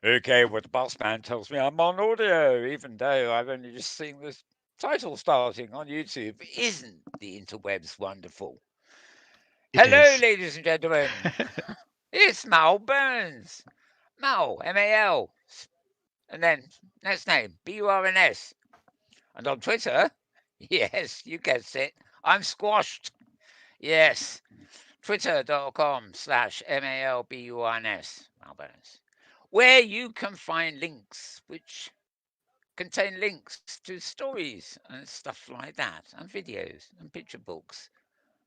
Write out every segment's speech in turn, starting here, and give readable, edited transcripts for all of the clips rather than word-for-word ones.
Okay, well, the boss man tells me I'm on audio, even though I've only just seen this title starting on YouTube. Isn't the interwebs wonderful? It Hello, is. ladies and gentlemen. It's Mal Burns. Mal, M-A-L. And then next name, B-U-R-N-S. And on Twitter, yes, you guessed it, I'm squashed. Yes, twitter.com/MALBURNS, Mal Burns, where you can find links which contain links to stories and stuff like that, and videos and picture books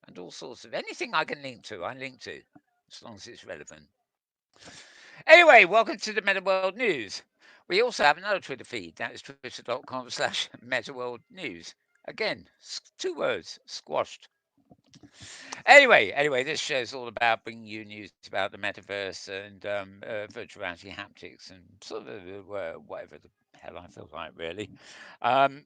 and all sorts of anything I can link to, I link to, as long as it's relevant. Anyway, welcome to the Metaworld News. We also have another Twitter feed. That is twitter.com/Metaworld News. Again, two words, squashed. Anyway, this show is all about bringing you news about the metaverse and virtual reality haptics and sort of whatever the hell I feel like, really. Um,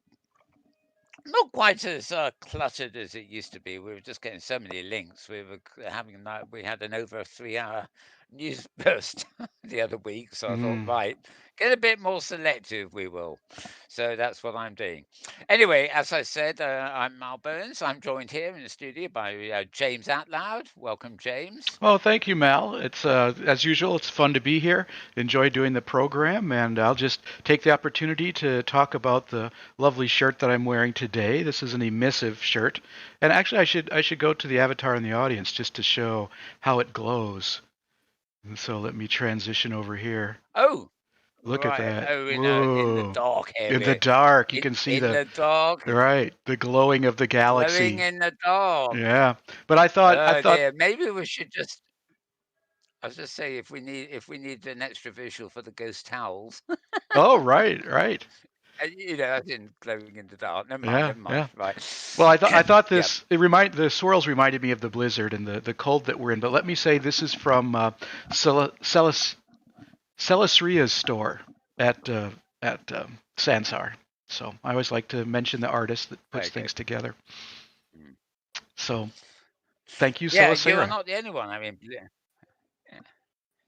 Not quite as cluttered as it used to be. We were just getting so many links. We were having that. We had an over 3 hour news burst the other week, so I thought, Mm. right, get a bit more selective. We will. So that's what I'm doing. Anyway, as I said, I'm Mal Burns. I'm joined here in the studio by James Atloud. Welcome, James. Oh, thank you, Mal. It's as usual. It's fun to be here. Enjoy doing the program, and I'll just take the opportunity to talk about the lovely shirt that I'm wearing today. This is an emissive shirt, and actually, I should go to the avatar in the audience just to show how it glows. And so let me transition over here. Oh, Look at right. that. Oh, in the Whoa. dark In the area. dark, you In can see in the dark, the glowing of the glowing galaxy. in the dark. Yeah. But I thought Dear. Maybe we should just. I was just saying if we need an extra visual for the ghost towels, Oh, right, right. as in glowing in the dark. Never mind, Yeah, never mind. yeah. Right. Well, I thought Yep. the swirls reminded me of the blizzard and the cold that we're in. But let me say this is from Celesria's store at Sansar. So I always like to mention the artist that puts Okay. things together. Mm. So thank you, Yeah, you are Celesria. not the only one. I mean, yeah.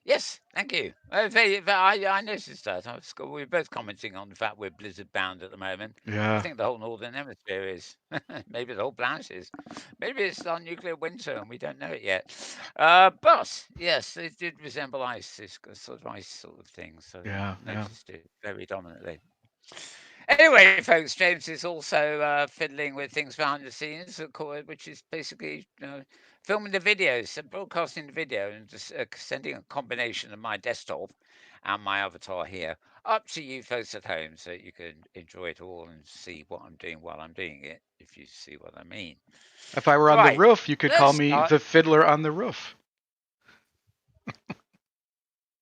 Yes, thank you. I noticed that. We were both commenting on the fact we're blizzard bound at the moment. I Yeah. think the whole northern hemisphere is. Maybe the whole planet is. Maybe it's our nuclear winter and we don't know it yet. But yes, it did resemble ice. It's got sort of ice sort of thing. So I Yeah, yeah. noticed it very dominantly. Anyway, folks, James is also fiddling with things behind the scenes, which is basically filming the videos, broadcasting the video, and just sending a combination of my desktop and my avatar here up to you folks at home so you can enjoy it all and see what I'm doing while I'm doing it, if you see what I mean. If I were on the Right, roof, you could call let's me start. the fiddler on the roof.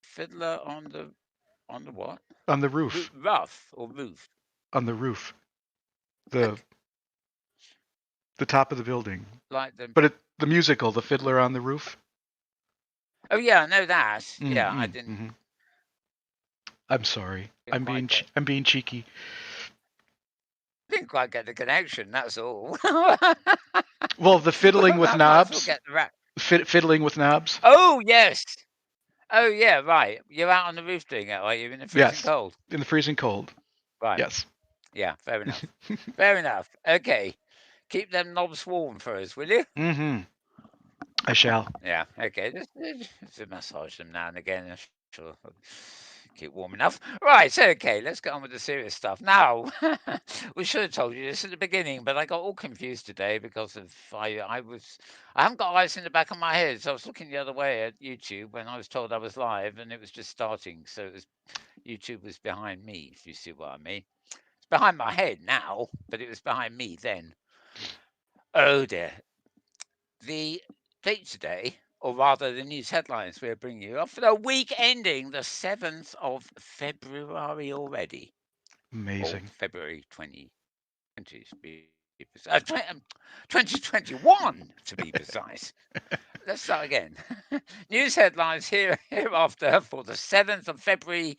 Fiddler on the what? On the roof. Rough or roof? On the roof. The the top of the building. Like the. But the musical, The Fiddler on the Roof. Oh yeah, I know that. Yeah, I Mm-hmm. I'm sorry. didn't quite get. I'm being cheeky. Didn't quite get the connection. That's all. Well, the fiddling Well, with I might as well knobs. get the rap. Fiddling with knobs. Oh yes. Oh yeah. Right. You're out on the roof doing it, are you? In the freezing Yes. cold. In the freezing cold. Right. Yes. Yeah. Fair enough. Fair enough. Okay. Keep them knobs warm for us, will you? Mm-hmm. I shall. Yeah. Okay. Just massage them now and again. I'm sure keep warm enough. Right. Okay. Let's get on with the serious stuff now. We should have told you this at the beginning, but I got all confused today because of I haven't got eyes in the back of my head, so I was looking the other way at YouTube when I was told I was live, and it was just starting. So YouTube was behind me, if you see what I mean. It's behind my head now, but it was behind me then. Oh dear. The date today, or rather the news headlines we're bringing you, are for the week ending the 7th of February already, or Amazing. February 2020 to be precise. 2021 to be precise. Let's start again. News headlines hereafter for the 7th of February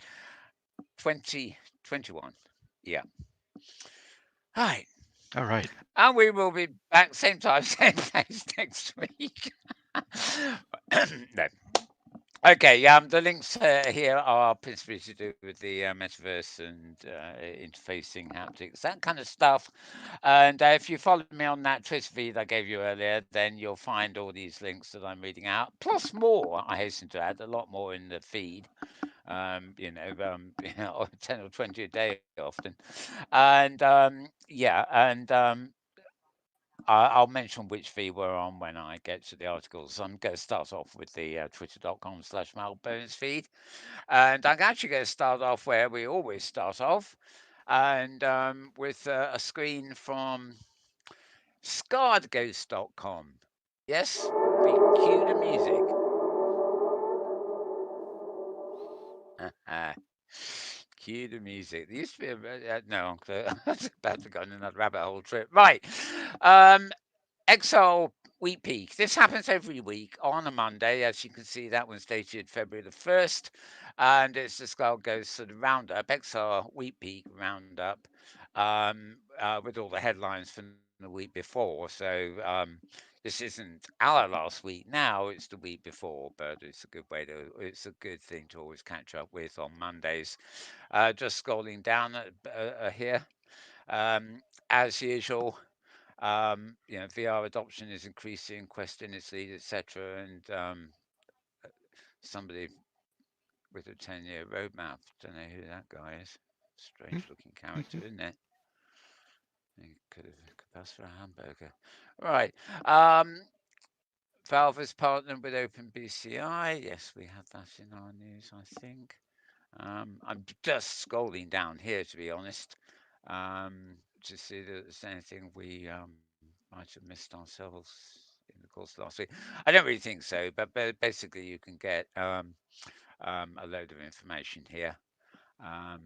2021. Yeah. Right. All right. And we will be back same time, same place next week. No. Okay, the links here are principally to do with the metaverse and interfacing haptics, that kind of stuff. And if you follow me on that Twitter feed I gave you earlier, then you'll find all these links that I'm reading out, plus more. I hasten to add a lot more in the feed. You know, 10 or 20 a day often, and yeah, and I'll mention which feed we're on when I get to the articles. So I'm going to start off with the twitter.com/malbones feed. And I'm actually going to start off where we always start off, and with a screen from scarredghost.com. Yes, we can cue the music. Cue the music. There used to be no, I was about to go on another rabbit hole trip. Right. Um, Excel Wheat Peak. This happens every week on a Monday. As you can see, that one's dated February the 1st. And it's the Skull Goes sort of roundup, XR Wheat Peak roundup, with all the headlines from the week before. So this isn't our last week now, it's the week before, but it's a good thing to always catch up with on Mondays. Just scrolling down here, as usual. VR adoption is increasing, Quest in its lead, etc. And somebody with a 10-year roadmap. Don't know who that guy is. Strange looking character, isn't it? He could pass for a hamburger. Right. Um, Valve has partnered with OpenBCI. Yes, we had that in our news, I think. I'm just scrolling down here, to be honest, to see that there's anything we might have missed ourselves in the course of last week. I don't really think so, but basically you can get a load of information here um,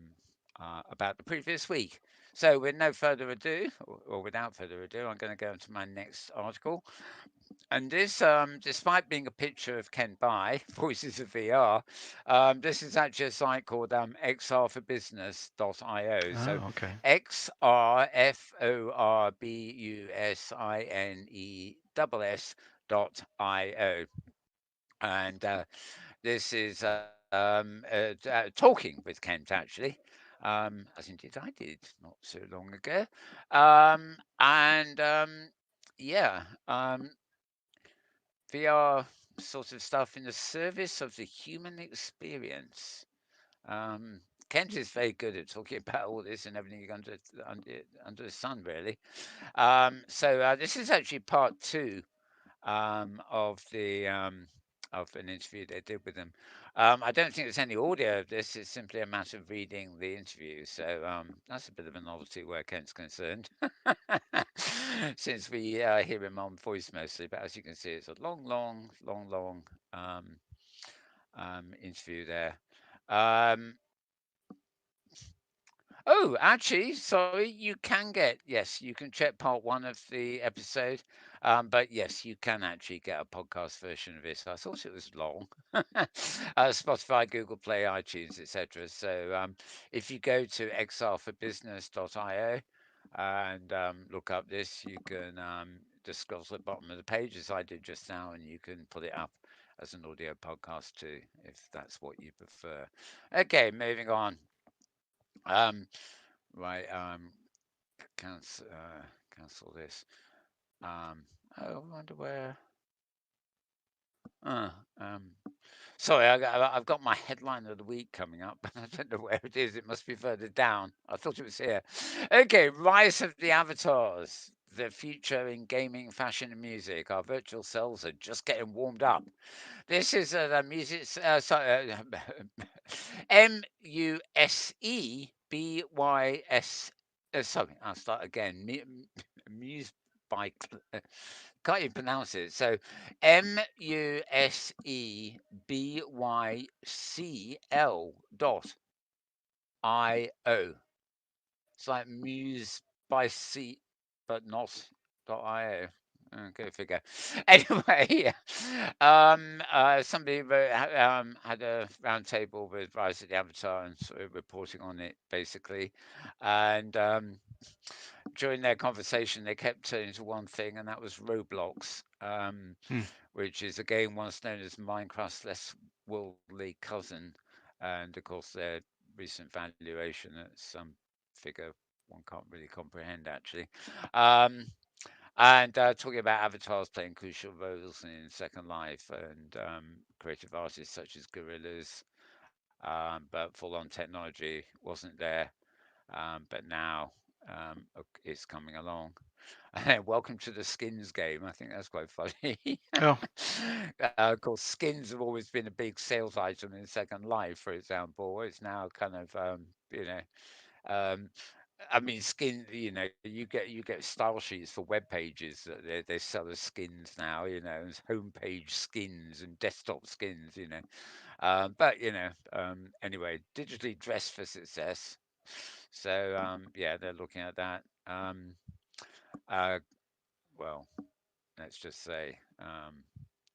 about the previous week. So, with no further ado, or without further ado, I'm going to go into my next article. And this, despite being a picture of Ken Bai, Voices of VR, this is actually a site called xrforbusiness.io. So Oh, okay. xrforbusiness.io. And this is talking with Kent, actually, as indeed I did not so long ago. And yeah, VR sort of stuff in the service of the human experience. Kent is very good at talking about all this and everything under the sun, really. So this is actually part two of an interview they did with them. I don't think there's any audio of this. It's simply a matter of reading the interview. So that's a bit of a novelty where Kent's concerned, since we hear him on voice mostly. But as you can see, it's a long um, interview there. Um, Oh, actually, sorry, you can get, yes, you can check part one of the episode. But yes, you can actually get a podcast version of this. I thought it was long. Spotify, Google Play, iTunes, etc. So if you go to xrforbusiness.io and look up this, you can just scroll to the bottom of the page as I did just now, and you can put it up as an audio podcast too, if that's what you prefer. Okay, moving on. Um, Right, cancel this. Um, oh, I wonder where. Uh, um, Sorry, I've got my headline of the week coming up, but I don't know where it is. It must be further down. I thought it was here. Okay, Rise of the Avatars, the future in gaming, fashion, and music. Our virtual selves are just getting warmed up. This is the music. Sorry, MUSEBYS. Sorry, I'll start again. Muse by. Can't even pronounce it. So MUSEBYCL.io. It's like Muse by C, but not .io. Go figure. Anyway, somebody had a roundtable with Rise of the Avatar and sort of reporting on it, basically. And during their conversation, they kept turning to one thing, and that was Roblox, Hmm. which is a game once known as Minecraft worldly cousin, and of course their recent valuation at some figure one can't really comprehend actually. Um, and talking about avatars playing crucial roles in Second Life and creative artists such as gorillas, but full-on technology wasn't there. But now it's coming along. Welcome to the skins game. I think that's quite funny. Oh, Of course, skins have always been a big sales item in Second Life, for example. It's now kind of, um, I mean, skin. You get style sheets for web pages that they sell as skins now. As homepage skins and desktop skins. But anyway, digitally dressed for success. So yeah, they're looking at that. Uh, well, let's just say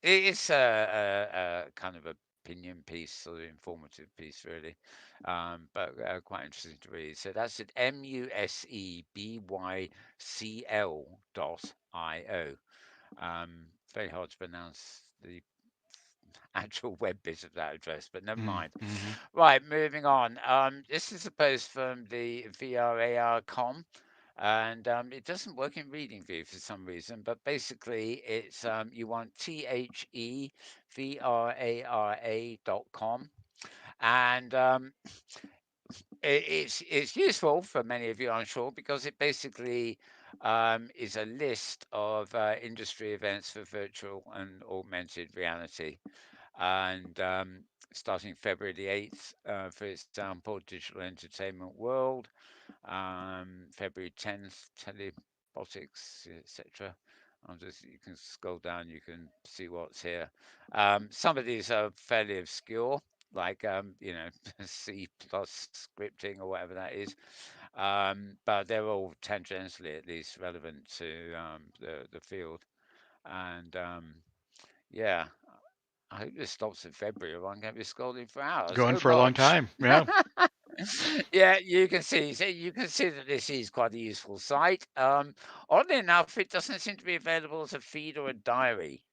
it's a kind of opinion piece, sort of informative piece, really, but quite interesting to read. So that's at musebYcl.io. Very hard to pronounce the actual web bit of that address, but never mind. mm-hmm. Right, moving on. This is a post from the VRAR.com, and it doesn't work in reading view for some reason, but basically it's you want THEVRARA.com, and it's useful for many of you, I'm sure, because it basically is a list of industry events for virtual and augmented reality. And starting February the 8th, for example, Digital Entertainment World, February 10th, Telebotics, etc. You can scroll down, you can see what's here. Some of these are fairly obscure, like C plus scripting or whatever that is, but they're all tangentially at least relevant to the field. And yeah, I hope this stops in February or I'm going to be scrolling for hours. Going Oh, for a long March. time. Yeah. Yeah, you can see. So you can see that this is quite a useful site. Oddly enough, it doesn't seem to be available as a feed or a diary.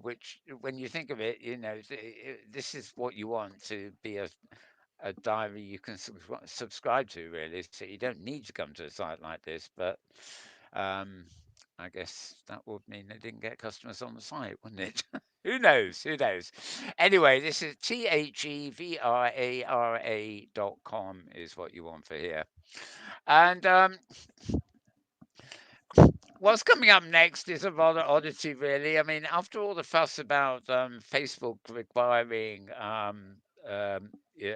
Which when you think of it, this is what you want to be a diary you can subscribe to, really. So you don't need to come to a site like this, but um, I guess that would mean they didn't get customers on the site, wouldn't it? Who knows? Who knows? Anyway, this is THEVRARA.com is what you want for here. And what's coming up next is a rather oddity, really. I mean, after all the fuss about Facebook requiring yeah,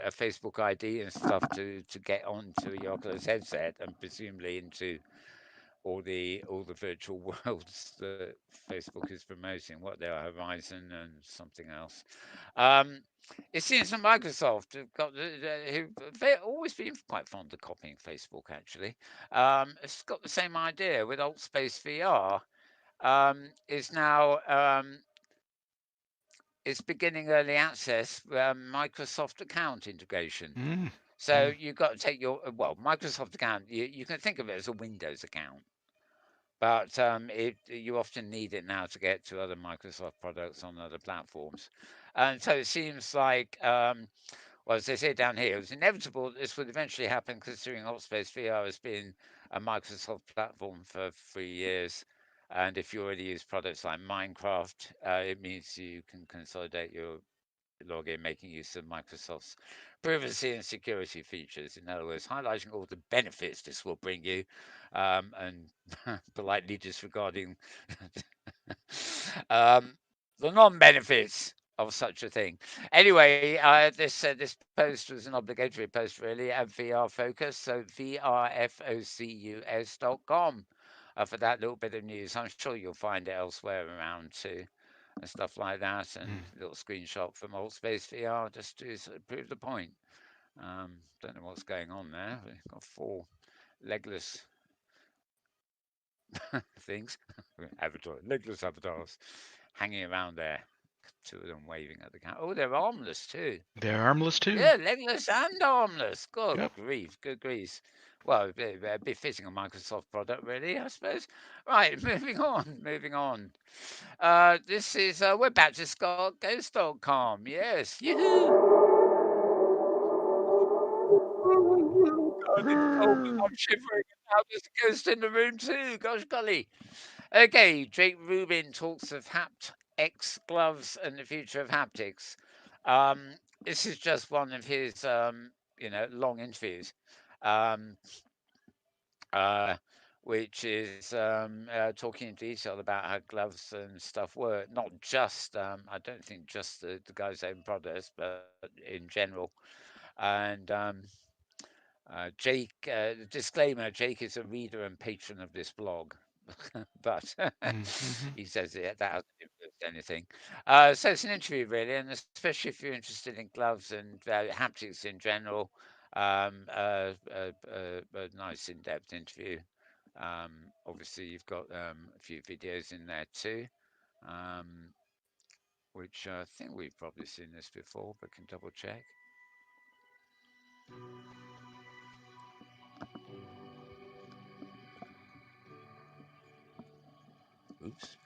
a Facebook ID and stuff to get onto your Oculus headset and presumably into all the virtual worlds that Facebook is promoting, what they are, Horizon and something else. Um, it seems that Microsoft have got they've always been quite fond of copying Facebook. Actually, it's got the same idea with Alt Space VR. Is now it's beginning early access Microsoft account integration. Mm-hmm. So you've got to take your Microsoft account. You can think of it as a Windows account. But you often need it now to get to other Microsoft products on other platforms. And so it seems like, well, as they say down here, it was inevitable that this would eventually happen considering Space VR has been a Microsoft platform for 3 years. And if you already use products like Minecraft, it means you can consolidate your login, making use of Microsoft's privacy and security features. In other words, highlighting all the benefits this will bring you, and politely disregarding um, the non-benefits of such a thing. Anyway, this post was an obligatory post really at VR Focus, so vrfocus.com for that little bit of news. I'm sure you'll find it elsewhere around too and stuff like that, and a little screenshot from Old Space VR just to sort of prove the point. Don't know what's going on there. We've got four legless things, legless avatars hanging around there. Two of them waving at the camera. Oh, they're armless too. They're armless too. Yeah, legless and armless. Good Yep. grief, good grief. Well, be fitting a Microsoft product, really, I suppose. Right, moving on, moving on. This is, we're back to ScottGhost.com. Yes, yoo-hoo. God, it's cold, but I'm shivering. And now there's a ghost in the room too. Gosh golly. Okay, Jake Rubin talks of X gloves and the future of haptics. Um, this is just one of his, long interviews, um, uh, which is talking in detail about how gloves and stuff work. Not just, I don't think just the guy's own products, but in general. And Jake, disclaimer: Jake is a reader and patron of this blog, but Mm-hmm. he says that hasn't influenced anything. So it's an interview, really, and especially if you're interested in gloves and haptics in general, a nice in-depth interview. Obviously, you've got a few videos in there too, um, which I think we've probably seen this before, but can double check. Oops.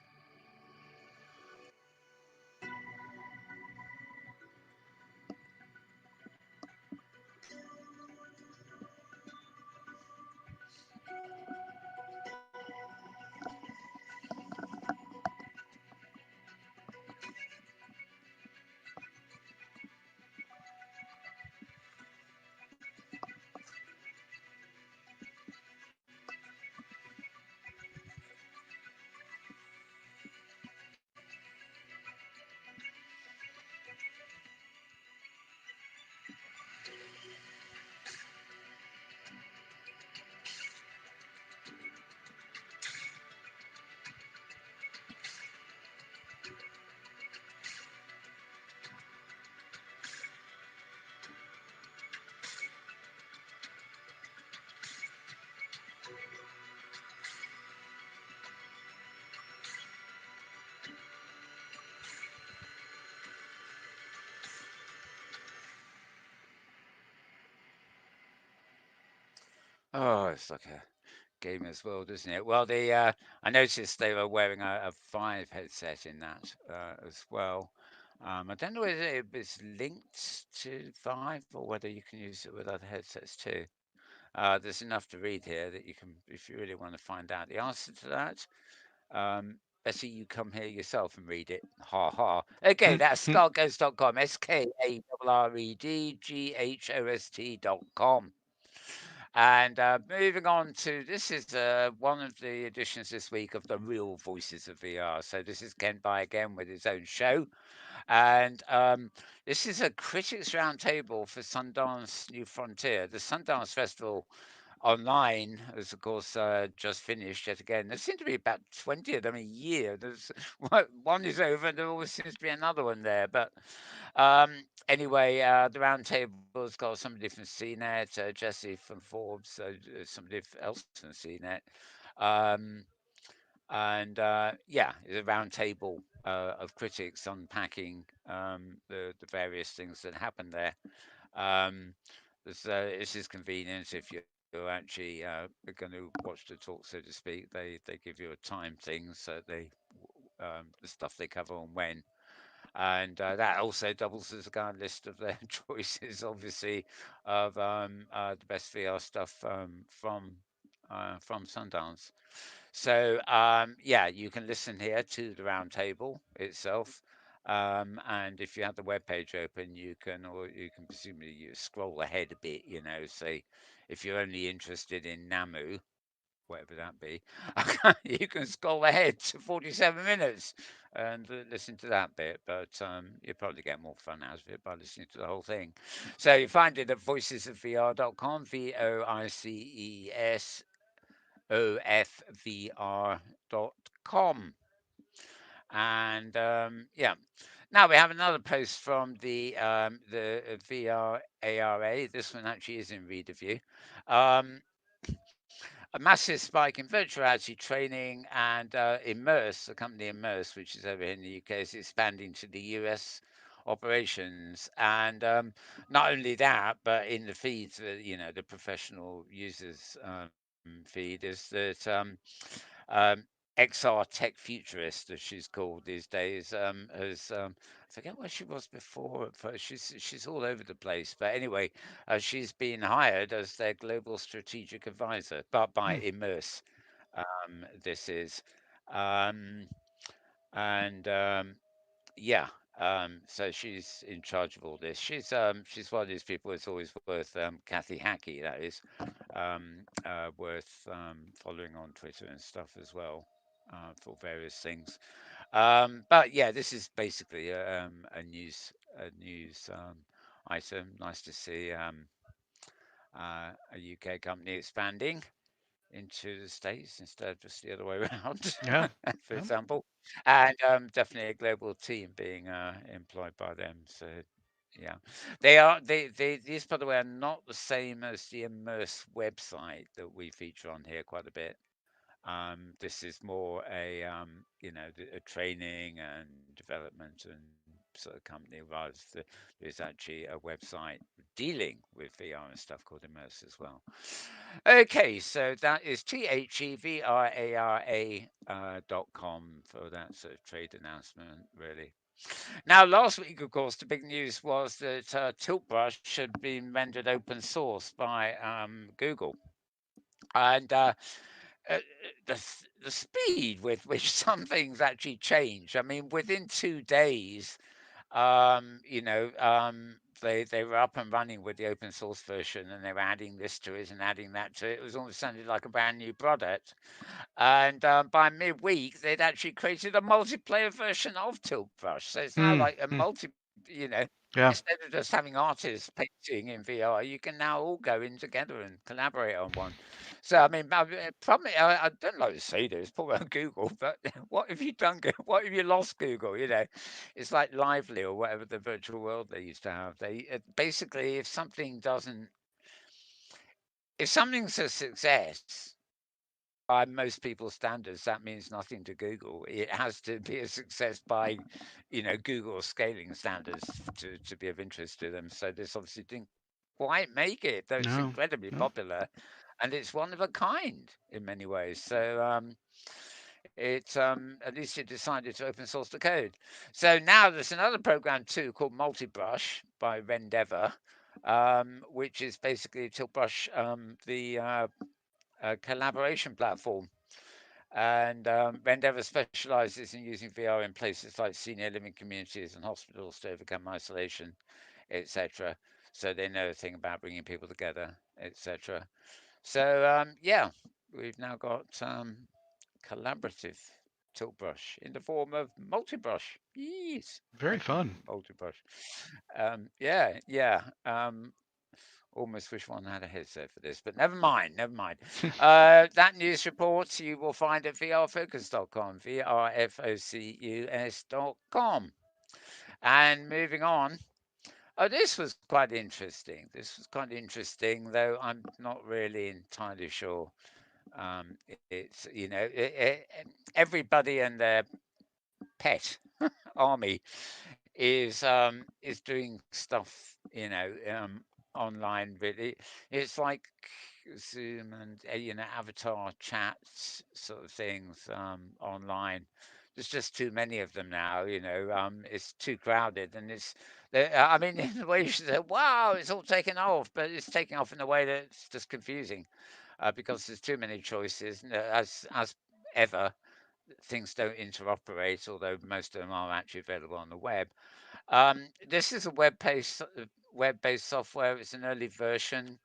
Oh, it's like a gamer's world, isn't it? Well, I noticed they were wearing a Vive headset in that as well. I don't know whether it was linked to Vive or whether you can use it with other headsets too. There's enough to read here that you can, if you really want to find out the answer to that. Better you come here yourself and read it. Ha ha. Okay, that's skarghost.com. SKARREDGHOST.com. And moving on to this is one of the editions this week of the Real Voices of VR. So this is Ken By again with his own show, and this is a critics roundtable for Sundance New Frontier. The Sundance Festival online has, of course, just finished yet again. There seem to be about 20 of them a year. There's one is over, and there always seems to be another one there. But anyway, the roundtable's got somebody from CNET, Jesse from Forbes, somebody else from CNET. Um, and yeah, it's a roundtable of critics unpacking the various things that happened there. Um, this is convenient if you're actually going to watch the talk, so to speak. They give you a time thing, so the stuff they cover and when, and that also doubles as a guide list of their choices, obviously, of the best VR stuff from Sundance. So yeah, you can listen here to the roundtable itself. And if you have the web page open, or you can presumably scroll ahead a bit, say if you're only interested in Namu, whatever that be, you can scroll ahead to 47 minutes and listen to that bit. But you'll probably get more fun out of it by listening to the whole thing. So you find it at voicesofvr.com, voicesofvr.com. And yeah, now we have another post from the VR ARA. This one actually is in reader view. Um, a massive spike in virtual reality training, and Immerse, the company Immerse, which is over here in the UK, is expanding to the US operations. And not only that, but in the feeds, the professional users feed is that um, XR Tech Futurist, as she's called these days, has I forget where she was before. She's all over the place, but anyway, she's been hired as their global strategic advisor, but by Hmm. Immerse. This is, um, and yeah. So she's in charge of all this. She's one of these people. It's always worth Kathy Hackey. That is worth following on Twitter and stuff as well for various things. But yeah, this is basically a news item. Nice to see a UK company expanding into the States instead of just the other way around, Yeah. for Yeah. example. And definitely a global team being employed by them. So yeah, these, by the way, are not the same as the Immerse website that we feature on here quite a bit. This is more a training and development and sort of company, rather there's actually a website dealing with VR and stuff called Immerse as well. Okay, so that is THEVRARA.com for that sort of trade announcement, really. Now, last week, of course, the big news was that Tiltbrush had been rendered open source by Google. And uh, the speed with which some things actually change. I mean, within 2 days, they were up and running with the open source version, and they were adding this to it and adding that to it. It was almost sounded like a brand new product. And by midweek, they'd actually created a multiplayer version of Tilt Brush. So it's now Hmm. like a Hmm. Yeah. instead of just having artists painting in VR, you can now all go in together and collaborate on one. So I mean, probably I don't like to say this, poor old Google, but what have you done? What have you lost, Google? It's like Lively or whatever the virtual world they used to have. They basically, if something's a success by most people's standards, that means nothing to Google. It has to be a success by, Google's scaling standards to be of interest to them. So this obviously didn't quite make it, though it's No. incredibly No. popular, and it's one of a kind in many ways. So at least it decided to open source the code. So now there's another program too called Multibrush by Rendeavor, which is basically Tiltbrush, the collaboration platform. And Rendeavor specializes in using VR in places like senior living communities and hospitals to overcome isolation, etc. So they know a thing about bringing people together, etc. So yeah, we've now got collaborative tilt brush in the form of multi-brush. Yes, Very fun. multi-brush. Yeah, yeah. Almost wish one had a headset for this, but never mind, never mind. That news report you will find at vrfocus.com, vrfocus.com. And moving on. Oh, this was quite interesting. This was quite interesting, though I'm not really entirely sure. It's everybody and their pet army is doing stuff, online. Really, it's like Zoom and avatar chats sort of things online. There's just too many of them now. It's too crowded, and I mean, in the way you should say, "Wow, it's all taken off," but it's taking off in a way that's just confusing because there's too many choices. As ever, things don't interoperate, although most of them are actually available on the web. This is a web-based software. It's an early version.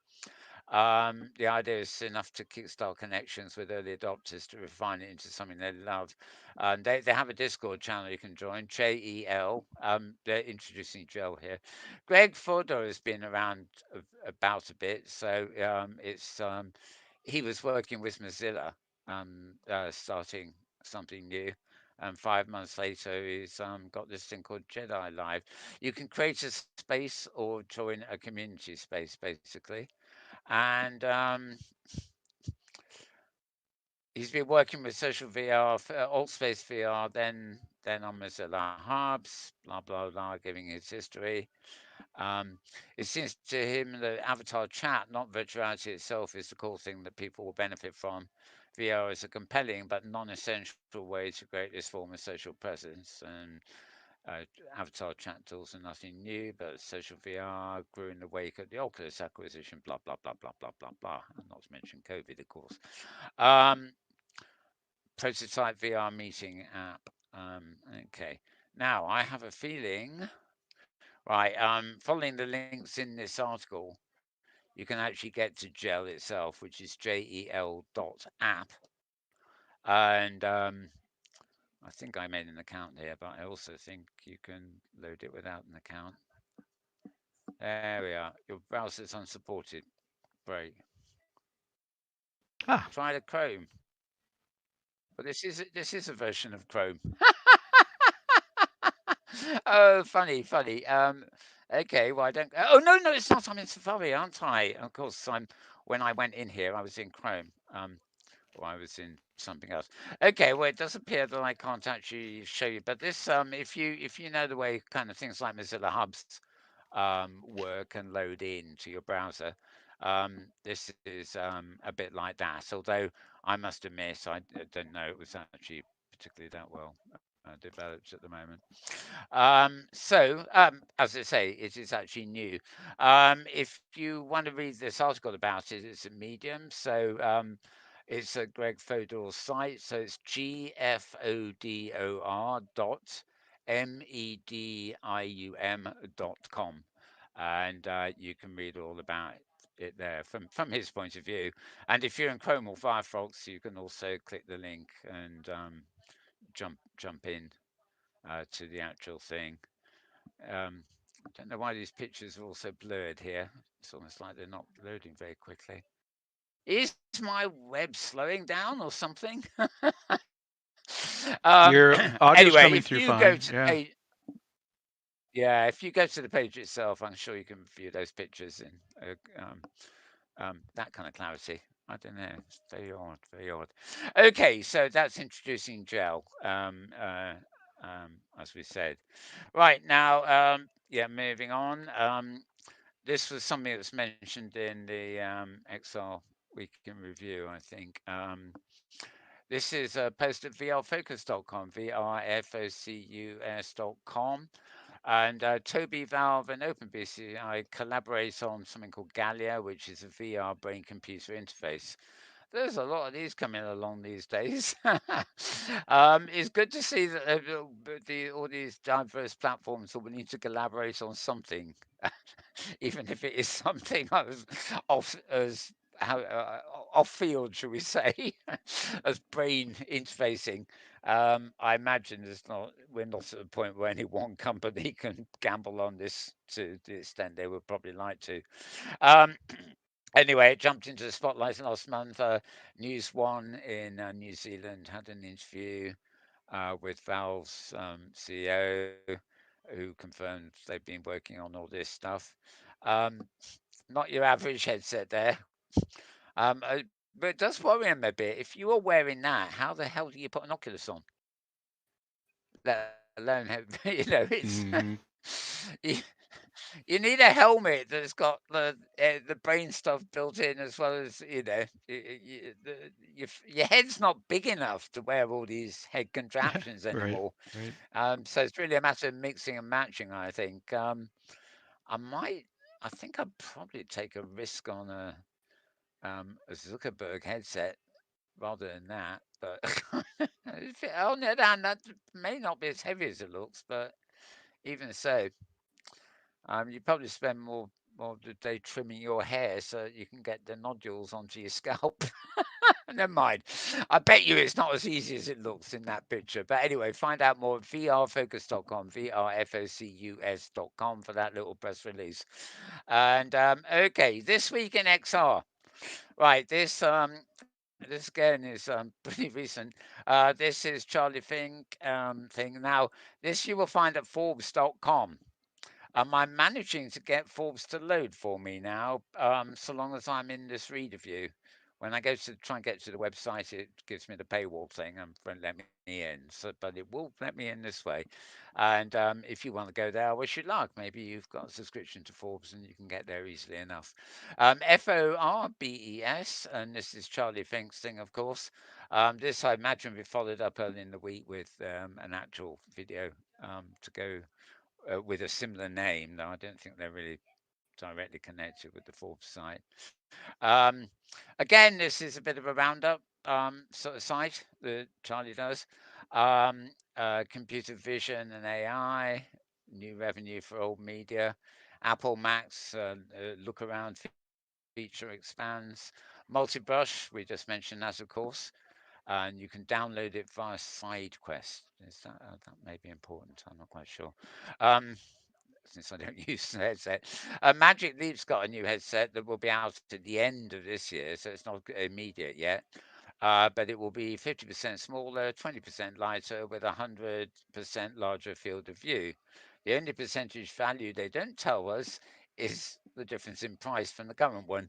The idea is enough to kickstart connections with early adopters to refine it into something they love. They have a Discord channel you can join, JEL. They're introducing Gel here. Greg Fodor has been around about a bit, so he was working with Mozilla, starting something new. And 5 months later, he's got this thing called Jedi Live. You can create a space or join a community space, basically. And He's been working with social VR, Altspace VR, then on Mozilla Hubs, blah blah blah, giving his history. Um, it seems to him that avatar chat, not virtuality itself, is the core thing that people will benefit from. VR is a compelling but non-essential way to create this form of social presence, and uh, avatar chat tools are nothing new, but social VR grew in the wake of the Oculus acquisition, blah, blah, blah, blah, blah, blah, blah, and not to mention COVID, of course. Um, Prototype VR meeting app. Okay. Now, I have a feeling, right, following the links in this article, you can actually get to gel itself, which is gel.app. And I think I made an account here, but I also think you can load it without an account. There we are. Your browser's unsupported. Great. Ah, Try the Chrome. But this is a version of Chrome. Oh, funny, funny. Okay, well I don't. Oh no, no, it's not. I'm in Safari, aren't I? Of course, I'm. When I went in here, I was in Chrome. Or I was in something else. Okay, well it does appear that I can't actually show you, but this, if you know the way kind of things like Mozilla Hubs work and load into your browser, this is a bit like that. Although I must admit, I don't know it was actually particularly that well developed at the moment. As I say, it is actually new. If you want to read this article about it, it's a Medium. It's a Greg Fodor's site. So it's gfodor.medium.com. And you can read all about it there from his point of view. And if you're in Chrome or Firefox, you can also click the link and jump in to the actual thing. I don't know why these pictures are all so blurred here. It's almost like they're not loading very quickly. Is my web slowing down or something? your Anyway, audio's if coming you through go to the fine. page, Yeah. yeah, if you go to the page itself, I'm sure you can view those pictures in that kind of clarity. I don't know. It's very odd, very odd. Okay, so that's introducing gel, as we said. Right now, yeah, moving on. This was something that's mentioned in the XR Week in Review, I think. This is a post at vrfocus.com, vrfocus.com. And Toby, Valve, and OpenBCI collaborate on something called Gallia, which is a VR brain computer interface. There's a lot of these coming along these days. It's good to see that all these diverse platforms are willing to collaborate on something, even if it is something as how off field, shall we say, as brain interfacing. I imagine we're not at the point where any one company can gamble on this to the extent they would probably like to. Um, Anyway, it jumped into the spotlight last month. News One in New Zealand had an interview with Valve's CEO, who confirmed they've been working on all this stuff. Um, Not your average headset there. But it does worry him a bit. If you are wearing that, how the hell do you put an Oculus on? Let alone have, it's Hmm. you, you need a helmet that's got the brain stuff built in as well as your head's not big enough to wear all these head contraptions Right. anymore. Right. So it's really a matter of mixing and matching. I think I might. I think I'd probably take a risk on a Zuckerberg headset rather than that. But on the other hand, that may not be as heavy as it looks. But even so, you probably spend more of the day trimming your hair so that you can get the nodules onto your scalp. Never mind. I bet you it's not as easy as it looks in that picture. But anyway, find out more at vrfocus.com, vrfocus.com for that little press release. And okay, this week in XR. Right, this again is pretty recent. This is Charlie Fink thing. Now, this you will find at Forbes.com. I'm managing to get Forbes to load for me now, so long as I'm in this reader view. when I go to try and get to the website, it gives me the paywall thing and won't let me in. So, but it will let me in this way. And if you want to go there, I wish you luck. Maybe you've got a subscription to Forbes and you can get there easily enough. Forbes, and this is Charlie Fink's thing, of course. This I imagine we followed up early in the week with an actual video to go with a similar name, though I don't think they're really directly connected with the Forbes site. Um, Again, this is a bit of a roundup sort of site that Charlie does. Computer vision and AI, new revenue for old media. Apple Max look around feature expands. Multi-brush, we just mentioned that, of course, and you can download it via SideQuest. Is that may be important? I'm not quite sure. Um, since I don't use the headset. Magic Leap's got a new headset that will be out at the end of this year, so it's not immediate yet. But it will be 50% smaller, 20% lighter, with a 100% larger field of view. The only percentage value they don't tell us is the difference in price from the current one.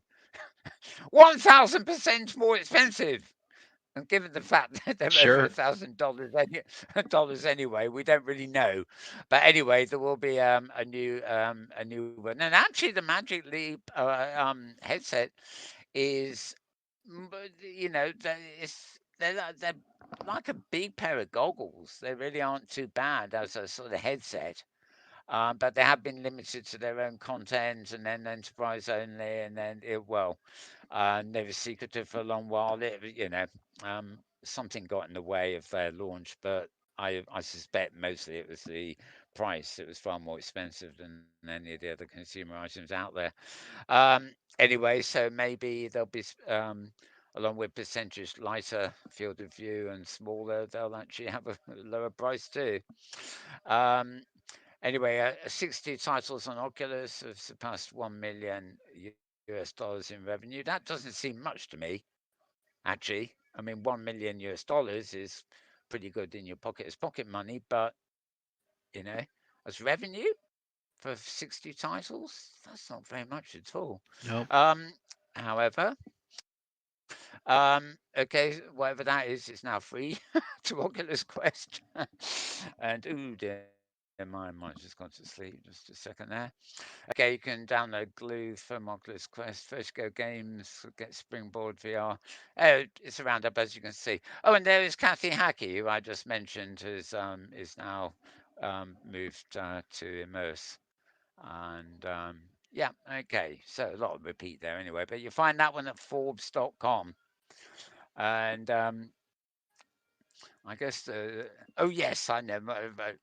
1,000% more expensive. And given the fact that they're over Sure. $1,000 dollars anyway, we don't really know. But anyway, there will be a new one. And actually, the Magic Leap headset is, they're like a big pair of goggles. They really aren't too bad as a sort of headset. But they have been limited to their own content and then enterprise only, and then they were secretive for a long while. Something got in the way of their launch, but I suspect mostly it was the price. It was far more expensive than any of the other consumer items out there. Um, anyway, so maybe there'll be along with percentage lighter field of view and smaller, they'll actually have a lower price too. Um, Anyway, 60 titles on Oculus have surpassed 1 million US dollars in revenue. That doesn't seem much to me, actually. I mean, 1 million US dollars is pretty good in your pocket as pocket money, but, you know, as revenue for 60 titles, that's not very much at all. Nope. However, okay, whatever that is, it's now free to Oculus Quest. And dear, my mind's just gone to sleep. Just a second there. Okay, you can download Glue from Oculus Quest, First Go Games, get Springboard VR. Oh, it's a roundup as you can see. Oh, and there is Kathy Hackey, who I just mentioned, is now moved to Immerse. And yeah, okay. So a lot of repeat there anyway, but you find that one at Forbes.com. And I guess oh yes, I know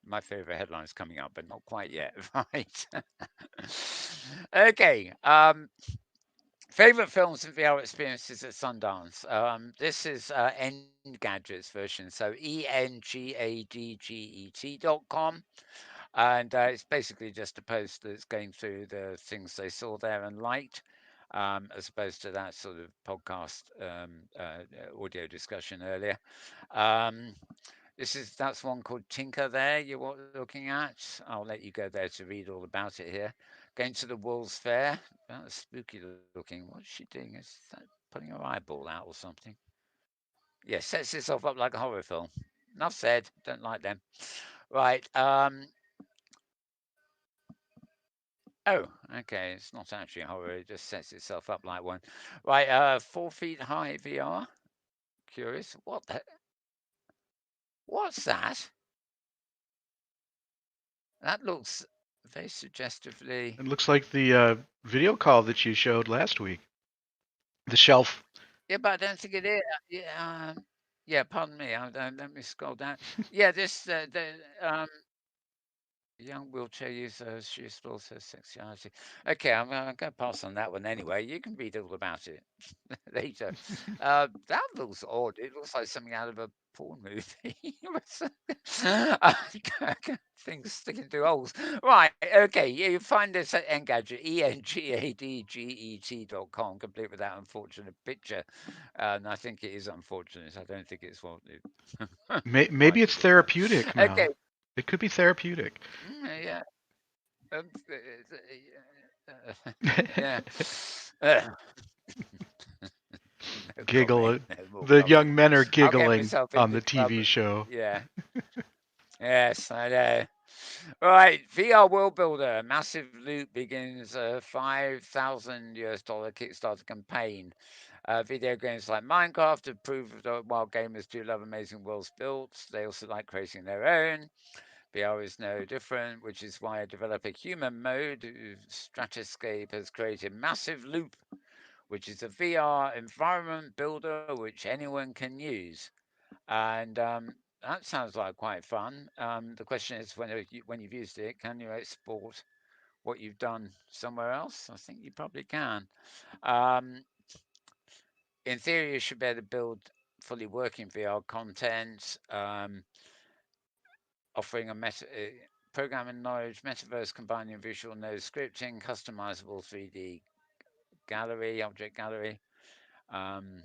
my favorite headline is coming up, but not quite yet, right? Okay. Favorite films and VR experiences at Sundance. This is Engadget's version, so engadget.com. And it's basically just a post that's going through the things they saw there and liked, as opposed to that sort of podcast audio discussion earlier. Um, that's one called Tinker there you're looking at. I'll let you go there to read all about it here. Going to the Wolves Fair. That's spooky looking. What's she doing? Is that putting her eyeball out or something? Yeah, sets itself up like a horror film. Enough said. Don't like them. Right. Oh, okay. It's not actually a horror. It just sets itself up like one. Right. 4 feet high VR. Curious. What's that? That looks very suggestively. It looks like the video call that you showed last week. The shelf. Yeah, but I don't think it is. Yeah, pardon me. Let me scroll down. Yeah, young wheelchair user, she explores her sexuality. Okay, I'm going to pass on that one anyway. You can read all about it later. That looks odd. It looks like something out of a porn movie. Things sticking to holes. Right, okay. You find this at Engadget, engadget.com, complete with that unfortunate picture. And I think it is unfortunate. I don't think it's what it Maybe might it's have looked like. therapeutic, Okay. Mel. It could be therapeutic. Yeah. Yeah. Uh, Giggle. comment. No more The comment. young men are I'll get giggling myself on into the TV trouble. show. Yeah. Yes, I know. Right, VR World Builder, massive loot begins a 5,000 US dollar Kickstarter campaign. Video games like Minecraft have proved that while gamers do love amazing worlds built, they also like creating their own. VR is no different, which is why a developer human mode, Stratascape, has created Massive Loop, which is a VR environment builder which anyone can use. And that sounds like quite fun. The question is, when you've used it, can you export what you've done somewhere else? I think you probably can. Um, in theory, you should be able to build fully working VR content, offering a programming knowledge, metaverse combining visual node scripting, customizable 3D gallery, object gallery. Um,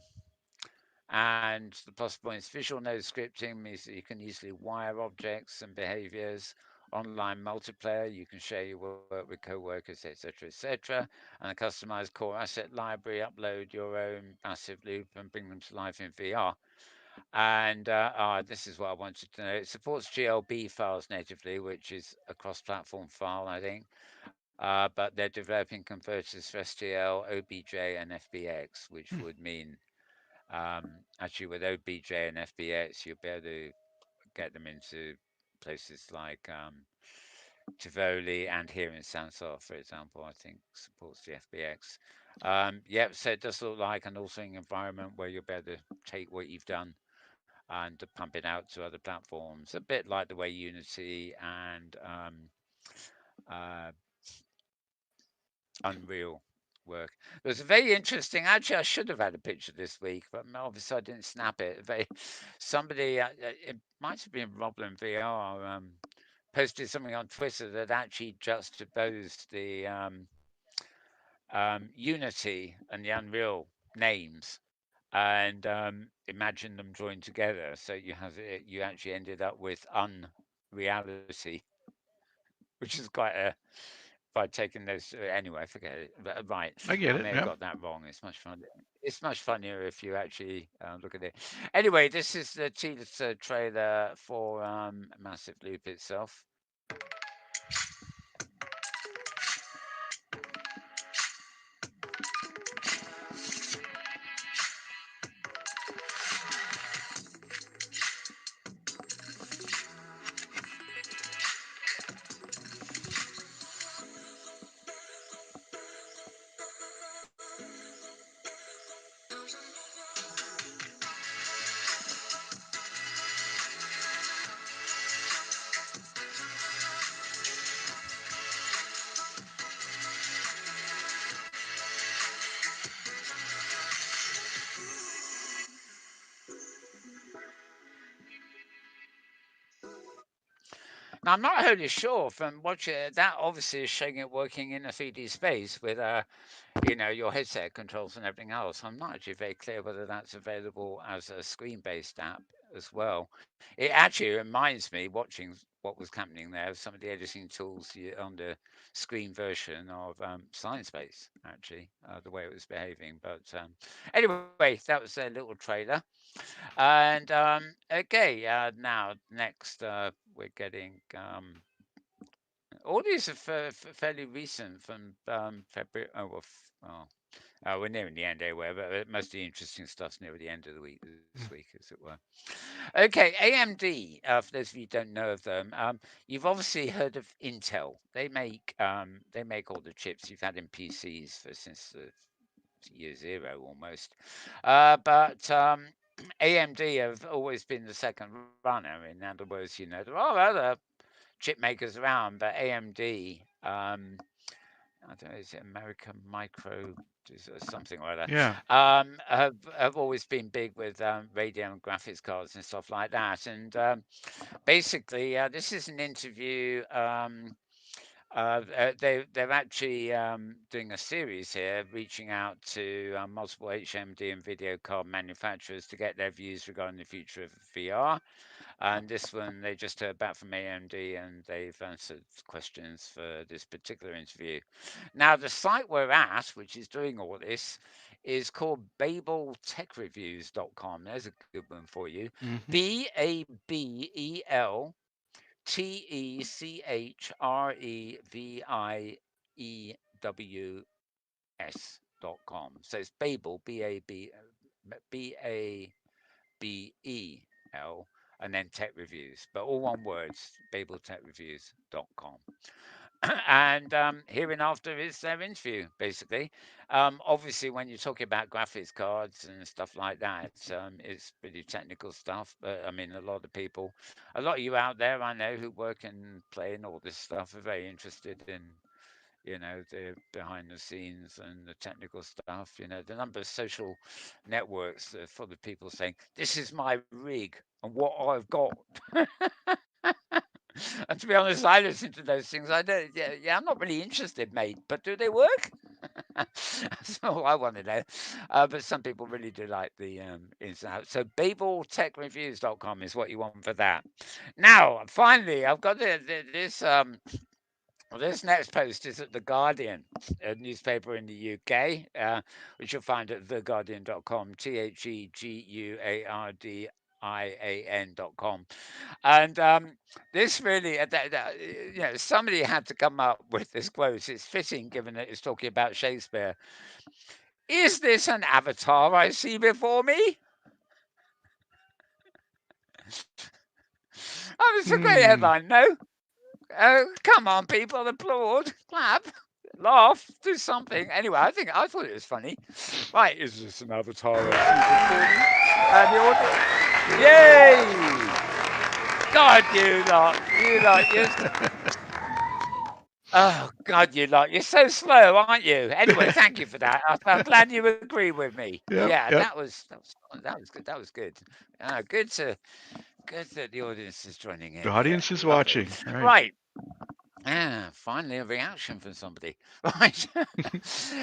And the plus points visual node scripting means that you can easily wire objects and behaviors. Online multiplayer, you can share your work with co-workers, etc., etc. And a customized core asset library, upload your own massive loop and bring them to life in VR. And this is what I wanted to know. It supports GLB files natively, which is a cross-platform file, I think. But they're developing converters for STL, OBJ, and FBX, which Hmm. would mean actually, with OBJ and FBX, you'll be able to get them into places like Tivoli and here in Sansar, for example, I think supports the FBX. Yep, so it does look like an authoring environment where you'll be able to take what you've done and to pump it out to other platforms, a bit like the way Unity and uh, Unreal work. There's a very interesting. Actually, I should have had a picture this week, but obviously I didn't snap it. Somebody, it might have been Roblin VR, posted something on Twitter that actually juxtaposed the Unity and the Unreal names and imagined them joined together. So you actually ended up with unreality, which is quite a by taking those anyway, forget it. But, right, I get I it. may have Yeah. got that wrong. It's much fun. It's much funnier if you actually look at it. Anyway, this is the teaser trailer for Massive Loop itself. Now, I'm not wholly sure from watching it, that obviously is showing it working in a 3D space with your headset controls and everything else. I'm not actually very clear whether that's available as a screen-based app as well. It actually reminds me watching what was happening there of some of the editing tools on the screen version of Science Base, actually, the way it was behaving. But anyway, that was a little trailer. And okay, now next we're getting all these are fairly recent from February. Oh, well, we're nearing the end anyway, but most of the interesting stuff's near the end of the week this week, as it were. Okay, AMD. For those of you who don't know of them, you've obviously heard of Intel. They make all the chips you've had in PCs since the year zero almost. But AMD have always been the second runner. In other words, there are other chip makers around, but AMD, I don't know, is it American Micro or something like that, Yeah. have always been big with Radeon graphics cards and stuff like that. And basically, this is an interview. They're actually doing a series here, reaching out to multiple HMD and video card manufacturers to get their views regarding the future of VR. And this one, they just heard back from AMD and they've answered questions for this particular interview. Now, the site we're at, which is doing all this, is called BabelTechReviews.com. There's a good one for you. Mm-hmm. BabelTechReviews.com. So it's Babel, BABEL, and then Tech Reviews, but all one word, BabelTechReviews.com. And hereinafter is their interview, basically. Obviously, when you're talking about graphics cards and stuff like that, it's pretty technical stuff. But I mean, a lot of you out there, I know, who work and play and all this stuff, are very interested in, the behind the scenes and the technical stuff. The number of social networks full of people saying, "This is my rig and what I've got." And to be honest, I listen to those things. I don't. Yeah, I'm not really interested, mate. But do they work? That's all I want to know. But some people really do like the ins and outs. So BabelTechReviews.com is what you want for that. Now, finally, I've got this. Well, this next post is at The Guardian, a newspaper in the UK, which you'll find at theguardian.com, TheGuardian.com. And this really, somebody had to come up with this quote. It's fitting given that it's talking about Shakespeare. Is this an avatar I see before me? Oh, it's a great Hmm. headline, no? Come on, people, applaud, clap, laugh, do something. Anyway, I thought it was funny. Right, is this an avatar I see before me? And the audience, yay! God, you lot, oh God, you're so slow, aren't you? Anyway, thank you for that. I'm glad you agree with me. Yep. Yeah, Yep. that was good. That was good. Good that the audience is joining The in here. audience is Lovely. watching. Right. Right. Ah, finally a reaction from somebody. Right.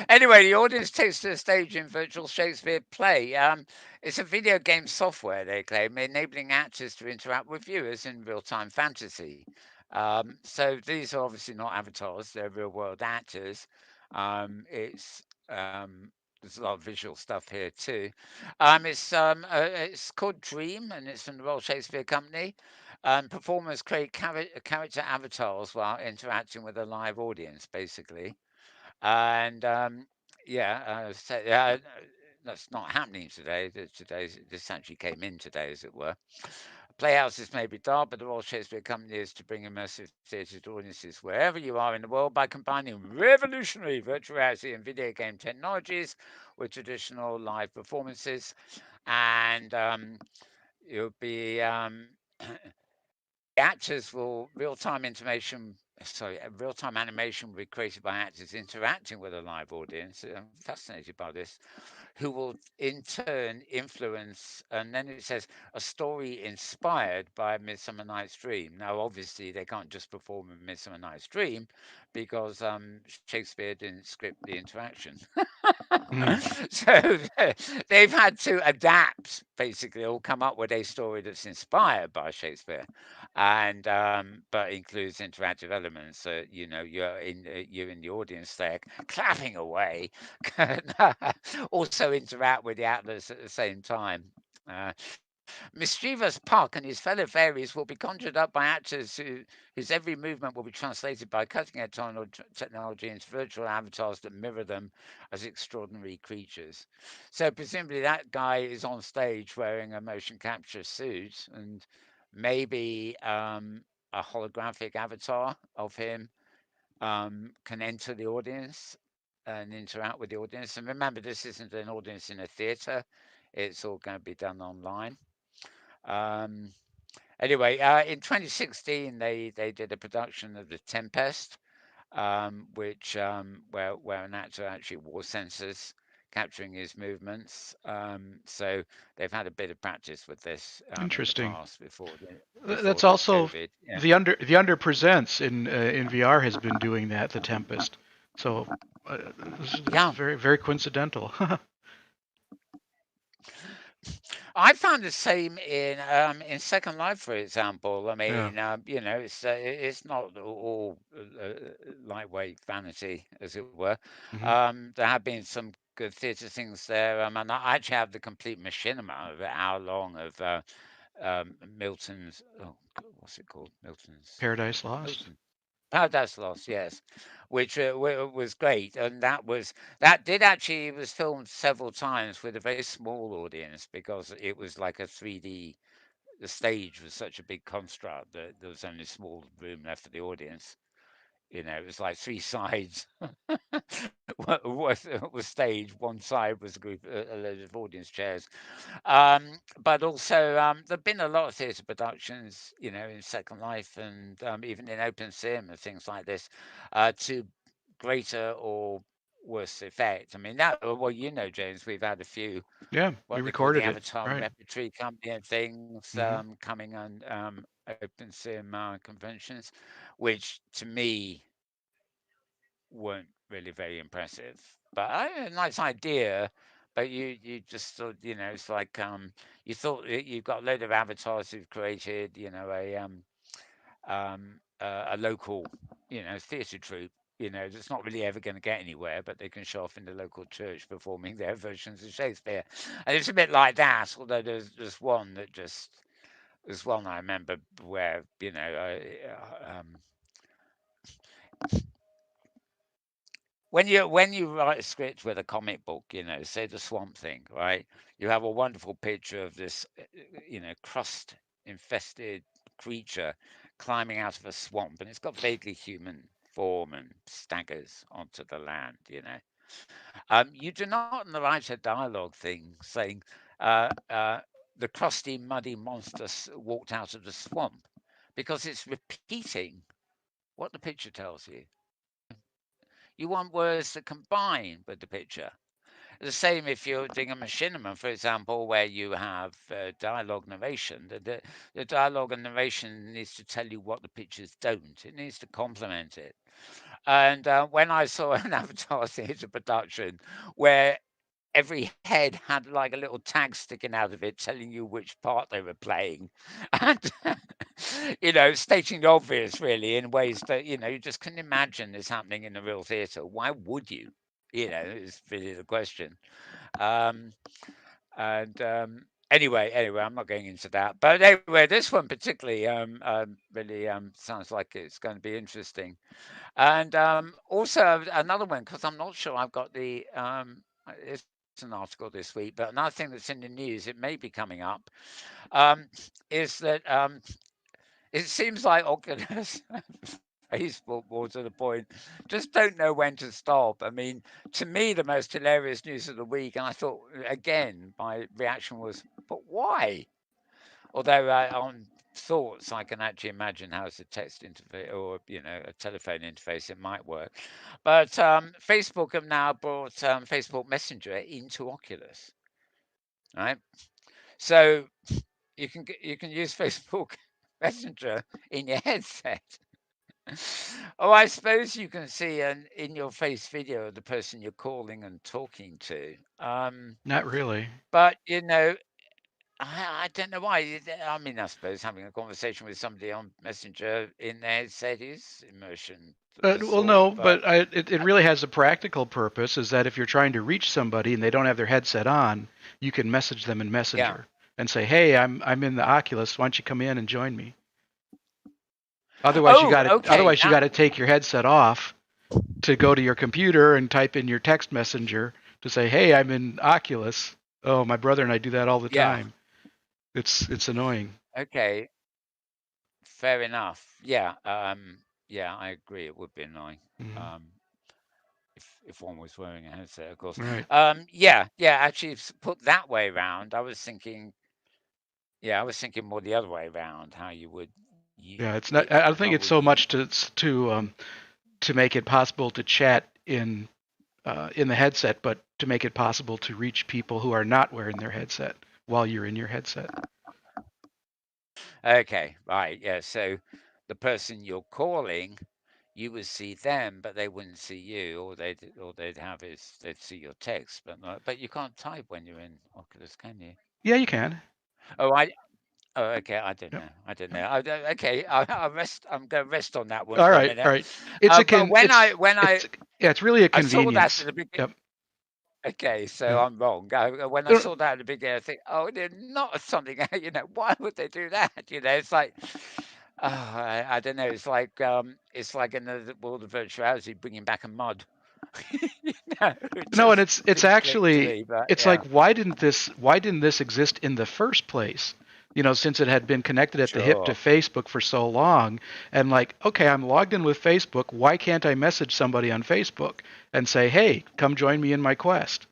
Anyway, the audience takes to the stage in virtual Shakespeare play. It's a video game software, they claim, enabling actors to interact with viewers in real-time fantasy. So these are obviously not avatars; they're real-world actors. It's there's a lot of visual stuff here too. It's called Dream, and it's from the Royal Shakespeare Company. Performers create character avatars while interacting with a live audience, basically. And that's not happening today. This actually came in today, as it were. Playhouses may be dull, but the Royal Shakespeare Company is to bring immersive theatre to audiences wherever you are in the world by combining revolutionary virtual reality and video game technologies with traditional live performances. And you'll be actors will real time animation will be created by actors interacting with a live audience. I'm fascinated by this, who will in turn influence, and then it says a story inspired by Midsummer Night's Dream. Now, obviously, they can't just perform a Midsummer Night's Dream because Shakespeare didn't script the interaction. Hmm. So they've had to adapt, basically, or come up with a story that's inspired by Shakespeare, and but includes interactive elements. So you're in the audience there, clapping away, also interact with the atlas at the same time. Uh, Mischievous Puck and his fellow fairies will be conjured up by actors whose every movement will be translated by cutting edge technology into virtual avatars that mirror them as extraordinary creatures. So, presumably, that guy is on stage wearing a motion capture suit, and maybe a holographic avatar of him can enter the audience and interact with the audience. And remember, this isn't an audience in a theater, it's all going to be done online. Um, Anyway, in 2016, they did a production of The Tempest, where an actor actually wore sensors capturing his movements. So they've had a bit of practice with this in the Interesting. past before That's the also COVID. Yeah. the under presents in VR has been doing that. The Tempest. So it's Yeah, very very coincidental. I found the same in Second Life, for example. I Yeah. mean, it's not all lightweight vanity, as it were. Hmm. There have been some good theatre things there. And I actually have the complete machinima of an hour long of Milton's. Oh, what's it called? Paradise Lost. Milton. Paradise Lost, yes, which was great, and that did actually it was filmed several times with a very small audience because it was like a 3D. The stage was such a big construct that there was only a small room left for the audience. It was like three sides was stage. One side was a load of audience chairs. But also, there've been a lot of theatre productions, in Second Life and even in Open Sim and things like this, to greater or worse effect. I mean, well, James, we've had a few Yeah, we what they call the recorded it. Avatar Right. Repertory Company and things Hmm. coming on Open Sim conventions, which to me weren't really very impressive. But a nice idea. But you just thought, it's like you thought you've got a load of avatars who've created, a local, theatre troupe. That's not really ever going to get anywhere, but they can show off in the local church performing their versions of Shakespeare, and it's a bit like that. Although there's one that just there's one I remember where when you write a script with a comic book, say the Swamp Thing, right? You have a wonderful picture of this, crust infested creature climbing out of a swamp, and it's got vaguely human form and staggers onto the land. You do not write a dialogue thing saying the crusty, muddy monster walked out of the swamp because it's repeating what the picture tells you. You want words that combine with the picture. The same if you're doing a machinima, for example, where you have dialogue narration. The dialogue and narration needs to tell you what the pictures don't. It needs to complement it. And when I saw an Avatar theatre production where every head had like a little tag sticking out of it telling you which part they were playing and stating the obvious really in ways that you just couldn't imagine this happening in a real theatre. Why would you? Is really the question. um and anyway, I'm not going into that, but anyway, this one particularly really sounds like it's going to be interesting. And also another one, because I'm not sure I've got it's an article this week, but another thing that's in the news, it may be coming up, um, is that it seems like Oculus, Facebook, more to the point, just don't know when to stop. I mean, to me, the most hilarious news of the week, and I thought, again, my reaction was, but why? Although on thoughts, I can actually imagine how it's a text interface or a telephone interface it might work. But Facebook have now brought Facebook Messenger into Oculus, right? So you can use Facebook Messenger in your headset. Oh, I suppose you can see an in your face video of the person you're calling and talking to. Not really. But I don't know why. I mean, I suppose having a conversation with somebody on Messenger in their headset is immersion of a Well, sort, no, but but it really has a practical purpose. Is that if you're trying to reach somebody and they don't have their headset on, you can message them in yeah. Messenger and say, "Hey, I'm in the Oculus. Why don't you come in and join me?" Otherwise, you Oh, got to okay. take your headset off to go to your computer and type in your text messenger to say, "Hey, I'm in Oculus." Oh, my brother and I do that all the Yeah. time. It's annoying. Okay. Fair enough. Yeah. Yeah, I agree. It would be annoying. Hmm. Um, if one was wearing a headset, of course. Right. Yeah. Yeah. Actually, put that way around, I was thinking. Yeah, I was thinking more the other way around. How you would Yeah, it's not. I don't how think it's would so you? much to make it possible to chat in the headset, but to make it possible to reach people who are not wearing their headset while you're in your headset. Okay, right, yeah. So the person you're calling, you would see them, but they wouldn't see you. All they'd have is they'd see your text, but you can't type when you're in Oculus, can you? Yeah, you can. Oh, I oh okay. I don't Yep. know. I don't Yep. know. Okay, I'll rest. I'm going to rest on that one All for a right. All minute. right. It's a But con. when I It's yeah. It's really a I saw that at convenience. the beginning. Yep. Okay, so Yeah. I'm wrong. When I Uh, saw that at the beginning, I think, oh, they're not something. Why would they do that? It's like, I don't know. It's like in the world of virtuality, bringing back a mud. It No, and just it's didn't click to actually me. But it's yeah, like why didn't this exist in the first place? Since it had been connected at the hip to sure. Facebook for so long, and like, okay, I'm logged in with Facebook. Why can't I message somebody on Facebook and say, "Hey, come join me in my quest"?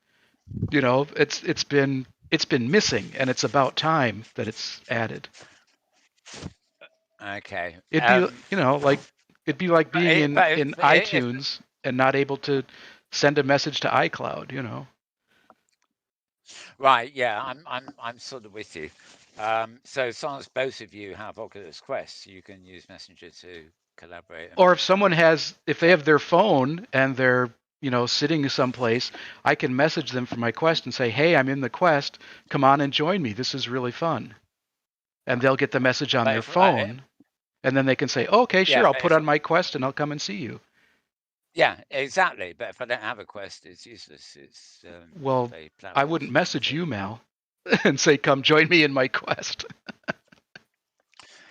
It's been missing, and it's about time that it's added. Okay. It'd be like it'd be like being in But in if iTunes and not able to send a message to iCloud. right, yeah, I'm sort of with you. So as long as both of you have Oculus Quest, you can use Messenger to collaborate Or and if they chat. have their phone and they're sitting someplace, I can message them from my quest and say, "Hey, I'm in the quest. Come on and join me. This is really fun." And they'll get the message on But their if phone, and then they can say, "Okay, sure, yeah, I'll but put if on my quest and I'll come and see you." yeah, exactly. But if I don't have a Quest, it's useless. It's Well, very I platform wouldn't message specific. you, Mal, and say, "Come join me in my quest."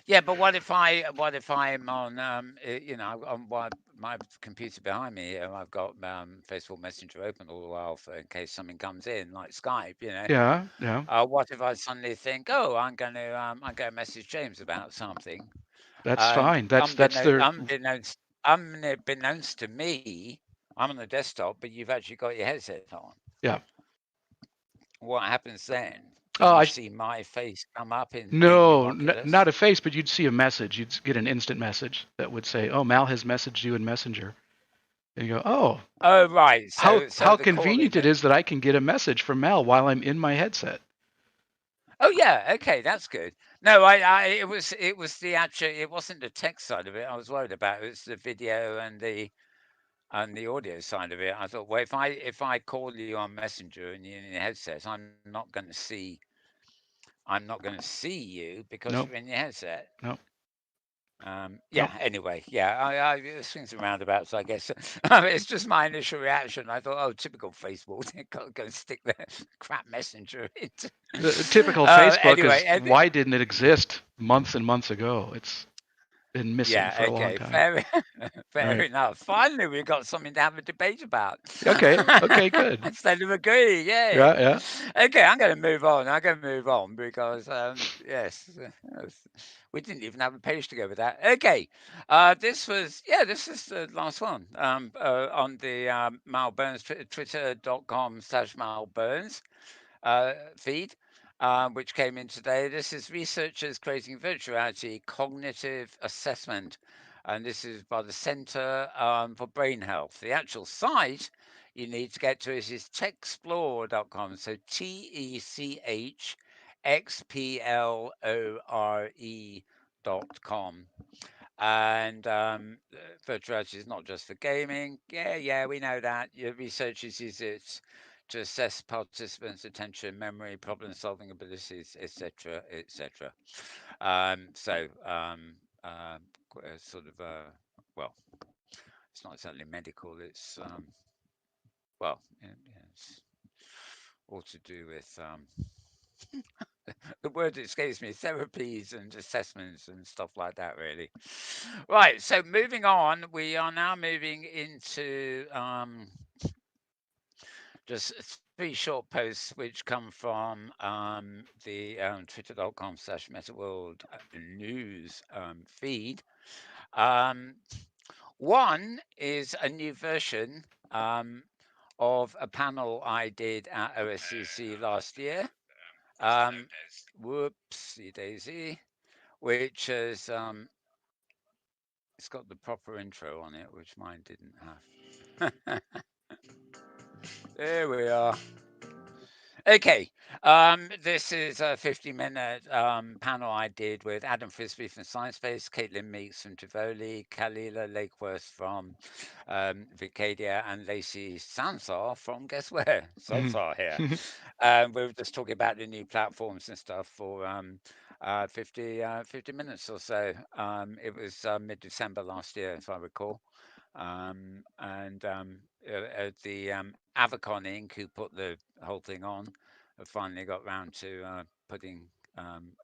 Yeah, but what if I'm on on my computer behind me here, I've got Facebook Messenger open all the while for in case something comes in like Skype. Yeah, yeah, What if I suddenly think, oh, I'm going to message James about something, that's and fine. That's the unbeknownst to me, I'm on the desktop, but you've actually got your headset on. yeah. What happens then? Do Oh, you see my face come up in your no, not Oculus? a face, but you'd see a message. You'd get an instant message that would say, "Oh, Mal has messaged you in Messenger." And you go, "Oh, Oh, right. how So how the calling. convenient it is that I can get a message from Mal while I'm in my headset." Oh yeah, okay, that's good. No, it was the actual. It wasn't the text side of it. I was worried about. It was the video and the audio side of it. I thought, well, if I call you on Messenger and you're in your headset, I'm not going to see you because Nope, you're in your headset. nope, nope. Yeah. Anyway, yeah. It swings and roundabouts, I guess. It's just my initial reaction. I thought, oh, typical Facebook. They're going to stick their crap messenger into. Typical Facebook Anyway, is, why didn't it exist months and months ago? It's been missing yeah. for a long Okay. time. All Fair right. enough. Finally, we've got something to have a debate about Okay. Okay. Good. instead of agree. Yay. Yeah. Yeah. Okay, I'm going to move on. I'm going to move on because yes, we didn't even have a page to go with that. Okay, this is the last one on the Mal Burns twitter.com/Mal Burns feed, which came in today. This is researchers creating virtual reality cognitive assessment, and this is by the Center for Brain Health. The actual site you need to get to is techsplore.com. So TECHXPLORE.com. And virtual reality is not just for gaming. Yeah, we know that. Your researchers use it to assess participants' attention, memory, problem-solving abilities, etc., etc. Sort of, well, it's not exactly medical. It's it's all to do with the word escapes me, therapies and assessments and stuff like that, really. Right, so moving on, we are now moving into just three short posts which come from the twitter.com/metaworld news feed. Um, One is a new version of a panel I did at OSCC last year. Um, Whoopsie daisy, which is it's got the proper intro on it, which mine didn't have. There we are. Okay, this is a 50-minute panel I did with Adam Frisby from ScienceBase, Caitlin Meeks from Tivoli, Kalila Lakeworth from Vicadia, and Lacey Sansar from guess where? Mhm. Salsar here. We were just talking about the new platforms and stuff for 50 minutes or so. It was mid-December last year, if I recall. The Avacon Inc., who put the whole thing on, have finally got round to putting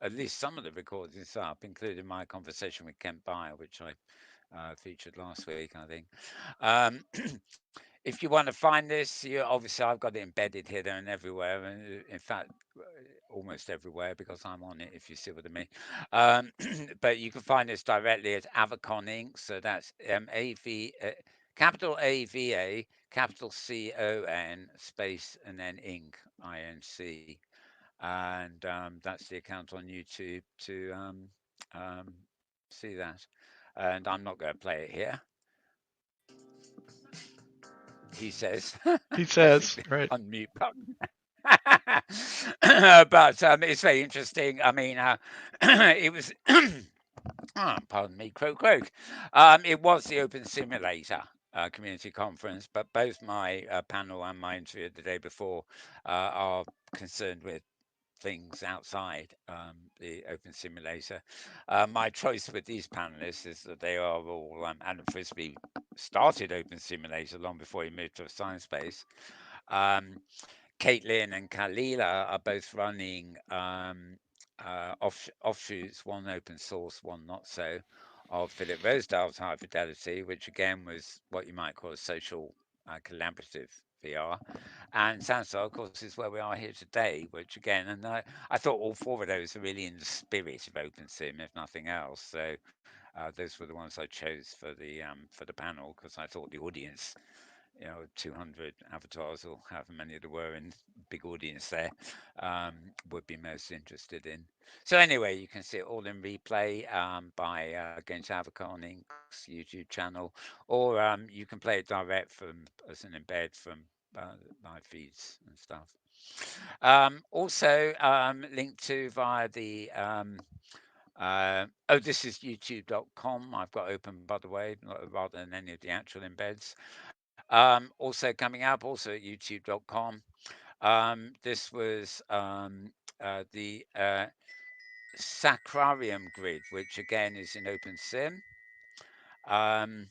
at least some of the recordings up, including my conversation with Kent Byer, which I featured last week, I think. Um, if you want to find this, obviously I've got it embedded here, there, and everywhere, and in fact, almost everywhere because I'm on it. If you see what I mean. But you can find this directly at Avacon Inc. So that's capital AVA, capital CON, space, and then Inc. INC, and that's the account on YouTube to um, see that. And I'm not going to play it here, he says, He pressing says, the right. unmute button. But it's very interesting. I mean, it was, pardon me, croak croak. It was the Open Simulator community conference, but both my panel and my interview the day before are concerned with things outside the Open Simulator. My choice with these panelists is that they are all Adam Frisbee started Open Simulator long before he moved to a science base. Um, Caitlin and Kalila are both running offshoots, one open source, one not so, of Philip Rosedale's High Fidelity, which again was what you might call a social collaborative VR. And Sansa, of course, is where we are here today, which again, and I thought all four of those are really in the spirit of OpenSim, if nothing else. So those were the ones I chose for the panel because I thought the audience, 200 avatars or however many there were in big audience there, would be most interested in. So anyway, you can see it all in replay by going to Avacon Inc.'s YouTube channel, or you can play it direct from as an embed from live feeds and stuff. Also linked to via the this is youtube.com. I've got open, by the way, rather than any of the actual embeds. Also coming up, also at youtube.com. This was the Sacrarium grid, which again is in OpenSim. Um,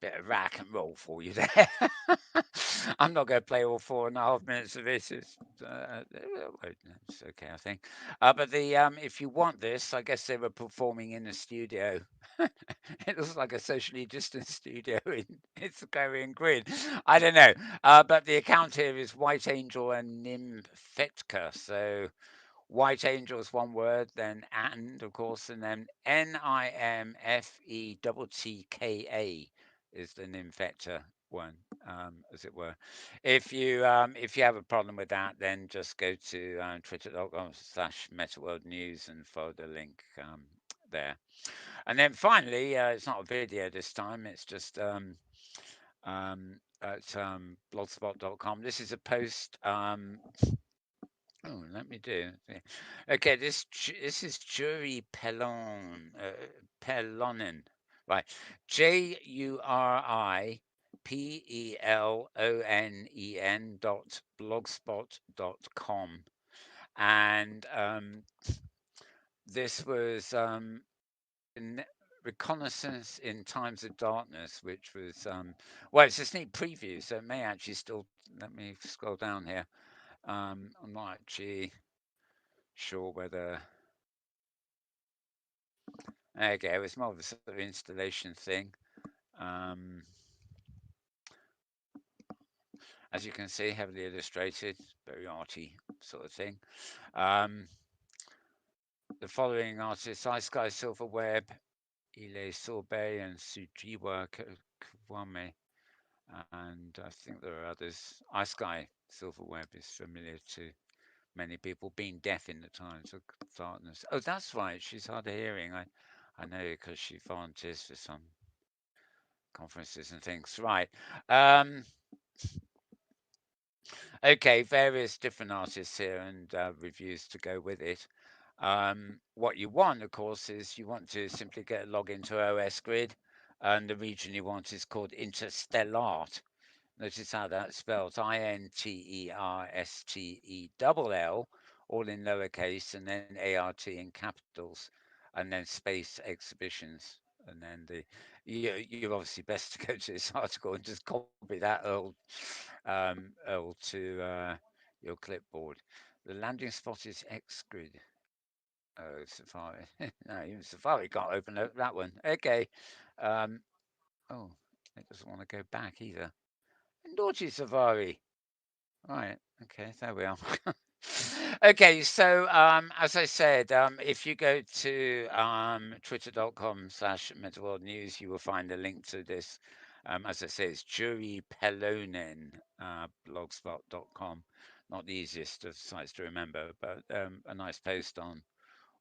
Bit of rack and roll for you there. I'm not going to play all 4.5 minutes of this. It's okay, I think. But if you want this, I guess they were performing in a studio. It looks like a socially distant studio in it's a Korean grid. I don't know. But the account here is White Angel and Nimfetka. So White Angel is one word, then and of course, and then NIMFETTKA is the Nimfetta one, as it were. If you have a problem with that, then just go to twitter.com/MetaWorld News and follow the link there. And then finally, it's not a video this time. It's just at blogspot.com. This is a post. Oh, let me do. Okay, this is Jury Pelonen, right? JURIPELONEN.blogspot.com, and this was Reconnaissance in Times of Darkness, which was well, it's a sneak preview, so it may actually still. Let me scroll down here. I'm not actually sure whether. Okay, it was more of a sort of installation thing. Um, as you can see, heavily illustrated, very arty sort of thing. Um, the following artists: Ice Sky Silver Web, Ile Sorbet, and Sujiwa Kwame. And I think there are others. Ice Sky Silver Web is familiar to many people, being deaf in the times of darkness. Oh, that's right. She's hard of hearing. I know because she volunteers for some conferences and things. Right. Um, okay, various different artists here and reviews to go with it. What you want, of course, is you want to simply get a login to OS Grid. and the region you want is called Interstellar. Notice how that's spelled Intersterll, all in lowercase, and then ART in capitals, and then space exhibitions. And then you're obviously best to go to this article and just copy that Earl to your clipboard. The landing spot is X grid. Oh, Safari. No, even Safari can't open that one. Okay. Um, oh, it doesn't want to go back either. Naughty Safari. Right. Okay. There we are. Okay. So, as I said, if you go to twitter.com/Metaworld News, you will find a link to this. As I say, it's Jury Pelonen, blogspot.com. Not the easiest of sites to remember, but a nice post on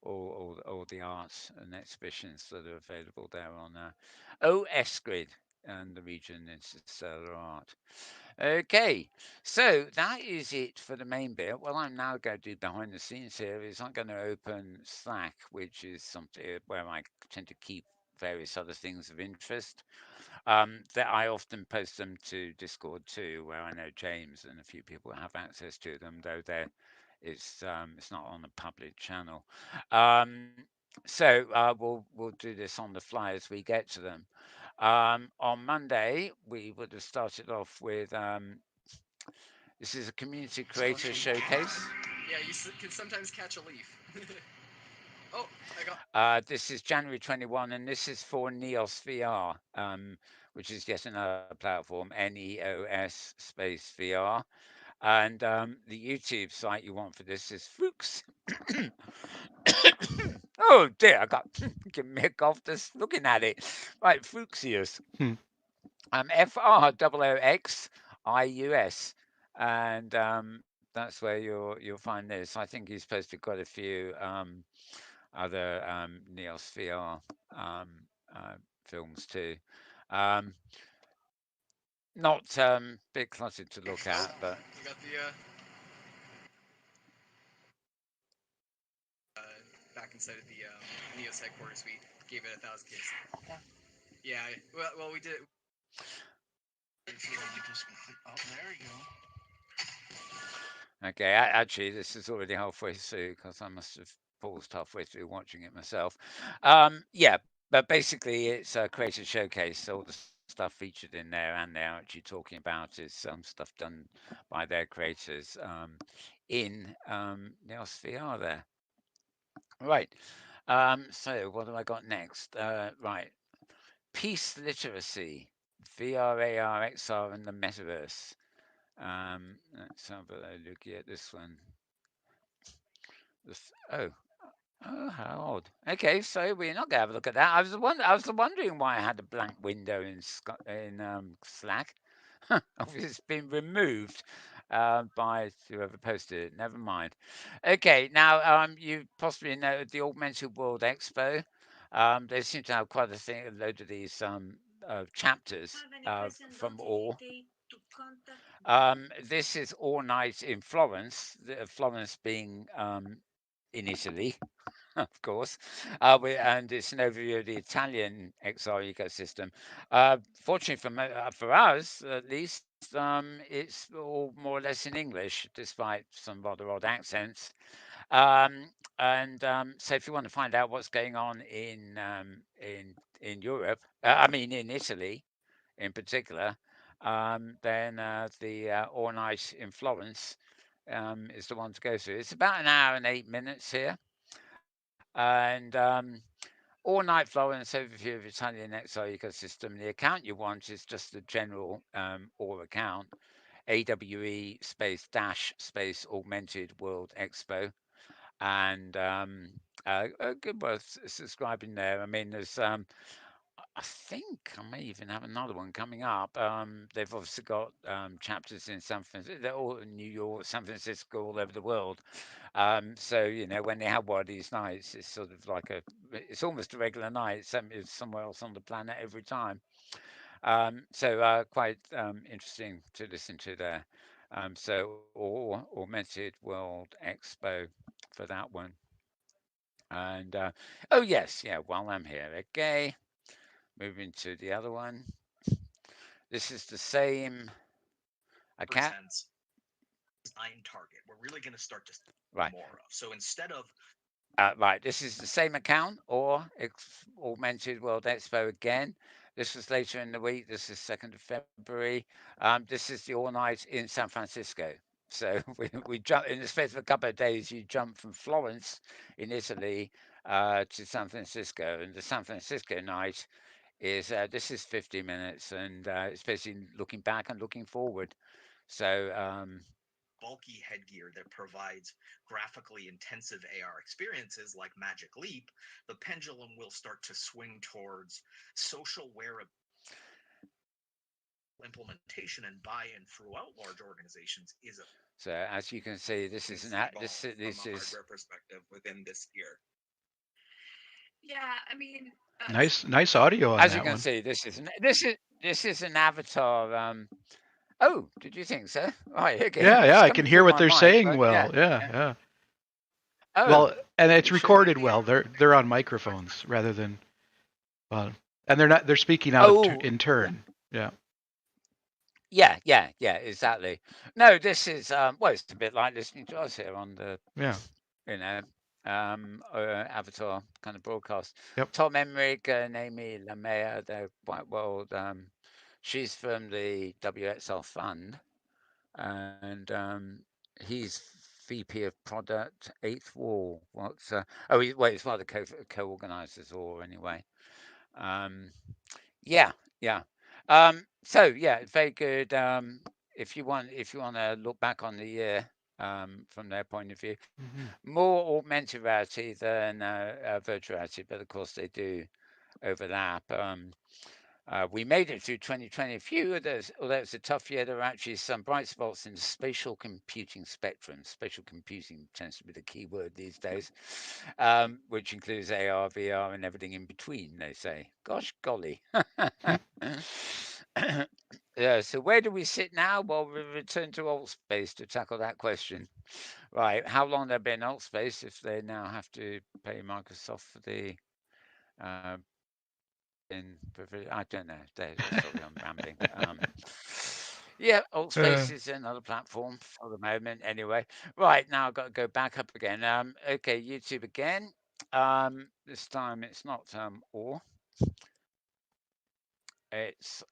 all the arts and exhibitions that are available there on OS Grid and the region Interstellar Art. Okay, so that is it for the main bit. What I'm now going to do behind the scenes here is I'm going to open Slack, which is something where I tend to keep various other things of interest. That I often post them to Discord too, where I know James and a few people have access to them, though it's not on a public channel. Um, so we'll do this on the fly as we get to them. On Monday, we would have started off with this is a community creator showcase. Yeah, can sometimes catch a leaf. Oh, I got. This is January 21, and this is for Neos VR, which is yet another platform, NEOS space VR. And the YouTube site you want for this is Fuchs. Oh dear, I got giving me a cough just looking at it. Right, Fuchsius. Hmm. FROOXIUS, and that's where you'll find this. I think he's posted quite a few other Neos VR um, uh, films too. Um, not bit cluttered to look Oh, at, but I got the uh, back inside of the Neos headquarters. We gave it 1,000 kids. Yeah. Well, we did. Oh, there you go. okay. Actually, this is already halfway through because I must have paused halfway through watching it myself. Yeah, but basically, it's a creator showcase. So all the stuff featured in there, and they're actually talking about is stuff done by their creators in Neos VR there. Right. So what have I got next? Right. Peace literacy, VR, AR, XR, and the metaverse. Let's have a look at this one. Oh, oh, how odd. Okay, so we're not gonna have a look at that. I was wondering why I had a blank window in Slack. Obviously, it's been removed by whoever posted it. Never mind. Okay, now you possibly know the Augmented World Expo. They seem to have quite a load of these chapters from all. This is all night in Florence. Florence being in Italy, of course, and it's an overview of the Italian XR ecosystem. Fortunately for us, at least, it's all more or less in English, despite some rather odd accents. Um, and so, if you want to find out what's going on in Europe, I mean in Italy in particular, then the All Night in Florence is the one to go through. It's about an hour and 8 minutes here. And all night Florence overview of Italian XR ecosystem. The account you want is just the general OR account, AWE space dash space augmented World Expo. And good worth subscribing there. I mean, I think I may even have another one coming up. They've obviously got chapters in San Francisco, they're all in New York, San Francisco, all over the world. So when they have one of these nights, it's sort of like it's almost a regular night. It's somewhere else on the planet every time. So quite interesting to listen to there. So or Augmented World Expo for that one. And oh yes, yeah. While I'm here, okay. Moving to the other one. This is the same account. Presents design target. We're really going to start to see Right. more of. So instead of Right, this is the same account or Augmented World Expo again. This was later in the week. This is 2nd of February. This is the all night in San Francisco. So we jump in the space of a couple of days. You jump from Florence in Italy to San Francisco, and the San Francisco night is this is 50 minutes, and it's basically looking back and looking forward. So bulky headgear that provides graphically intensive AR experiences like Magic Leap, the pendulum will start to swing towards social wearable implementation and buy-in throughout large organizations is a so as you can see, this is evolve this from this a is hardware perspective within this year. Yeah, I mean, Nice audio on as you that can one. see, this is an avatar. Oh, did you think so? Right, okay. Yeah, It's I can coming hear through what my they're mic, saying but well. yeah. Yeah. Oh, Well, and it's should we recorded be well. on? They're on microphones rather than and they're speaking out Oh, in turn. Yeah. yeah, exactly. No, this is well, it's a bit like listening to us here on the Yeah. you know Avatar kind of broadcast. Yep. Tom Emmerich and Amy Lamea, they're quite well. She's from the WXL Fund, and he's VP of Product, Eighth Wall. What's he's one of the co-organizers, or anyway. Um, yeah, yeah. So yeah, very good. If you want to look back on the year from their point of view, more augmented reality than virtual reality, but of course they do overlap. We made it through 2020. A few of those, although it's a tough year, there were actually some bright spots in the spatial computing spectrum. Spatial computing tends to be the key word these days, which includes AR, VR, and everything in between, they say. Gosh golly. Yeah, so where do we sit now? Well, we return to alt space to tackle that question. Right, how long they've been alt space if they now have to pay Microsoft for the I don't know. Sorry, I'm rambling. Yeah, Altspace is another platform for the moment. Anyway, right now I've got to go back up again. Okay, YouTube again. This time it's not or. It's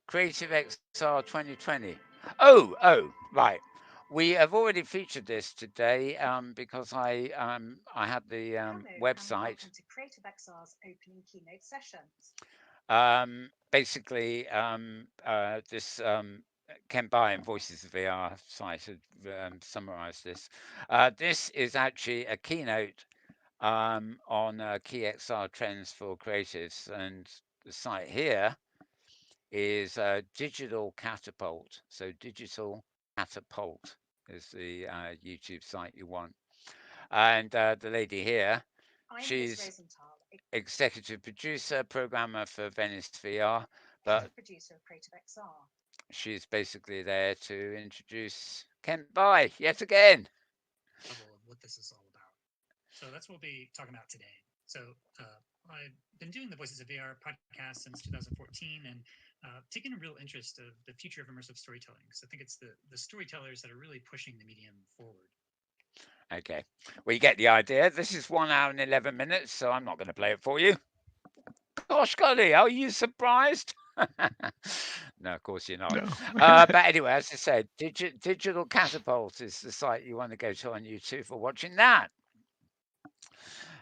Creative XR 2020. Oh, right. We have already featured this today because I had the website. To Creative XR's opening keynote sessions. Basically, this Ken By and Voices of VR site had summarized this. This is actually a keynote on key XR trends for creatives, and the site here is Digital Catapult. So Digital Catapult is the YouTube site you want. And the lady here, she's executive producer, programmer for Venice VR, but producer of Creative XR. She's basically there to introduce Kent By yet again. Of what this is all about. So that's what we'll be talking about today. So I've been doing the Voices of VR podcast since 2014 and taken a real interest of the future of immersive storytelling. So I think it's the storytellers that are really pushing the medium forward. Okay, well, you get the idea. This is 1 hour and 11 minutes, so I'm not going to play it for you. Gosh golly, are you surprised? No, of course you're not. No. But anyway, as I said, Digital Catapult is the site you want to go to on YouTube for watching that.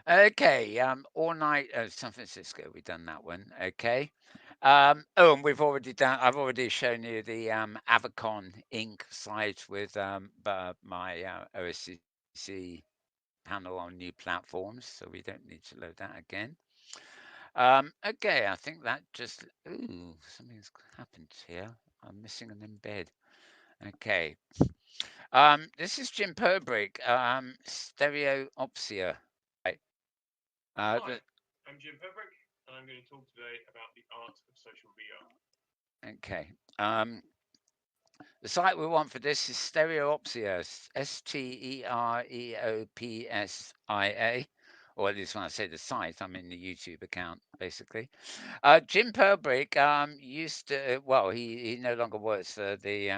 Okay, all night San Francisco. We've done that one. Okay. And I've already shown you the Avacon Inc. site with my OSCC panel on new platforms, so we don't need to load that again. Okay, I think that just something's happened here. I'm missing an embed. Okay. This is Jim Perbrick, Stereopsia. Right. Hi, I'm Jim Perbrick, and I'm going to talk today about the art of social VR. Okay. The site we want for this is Stereopsia, Stereopsia, or at least when I say the site, I mean the YouTube account, basically. Jim Perbrick used to, well, he no longer works for the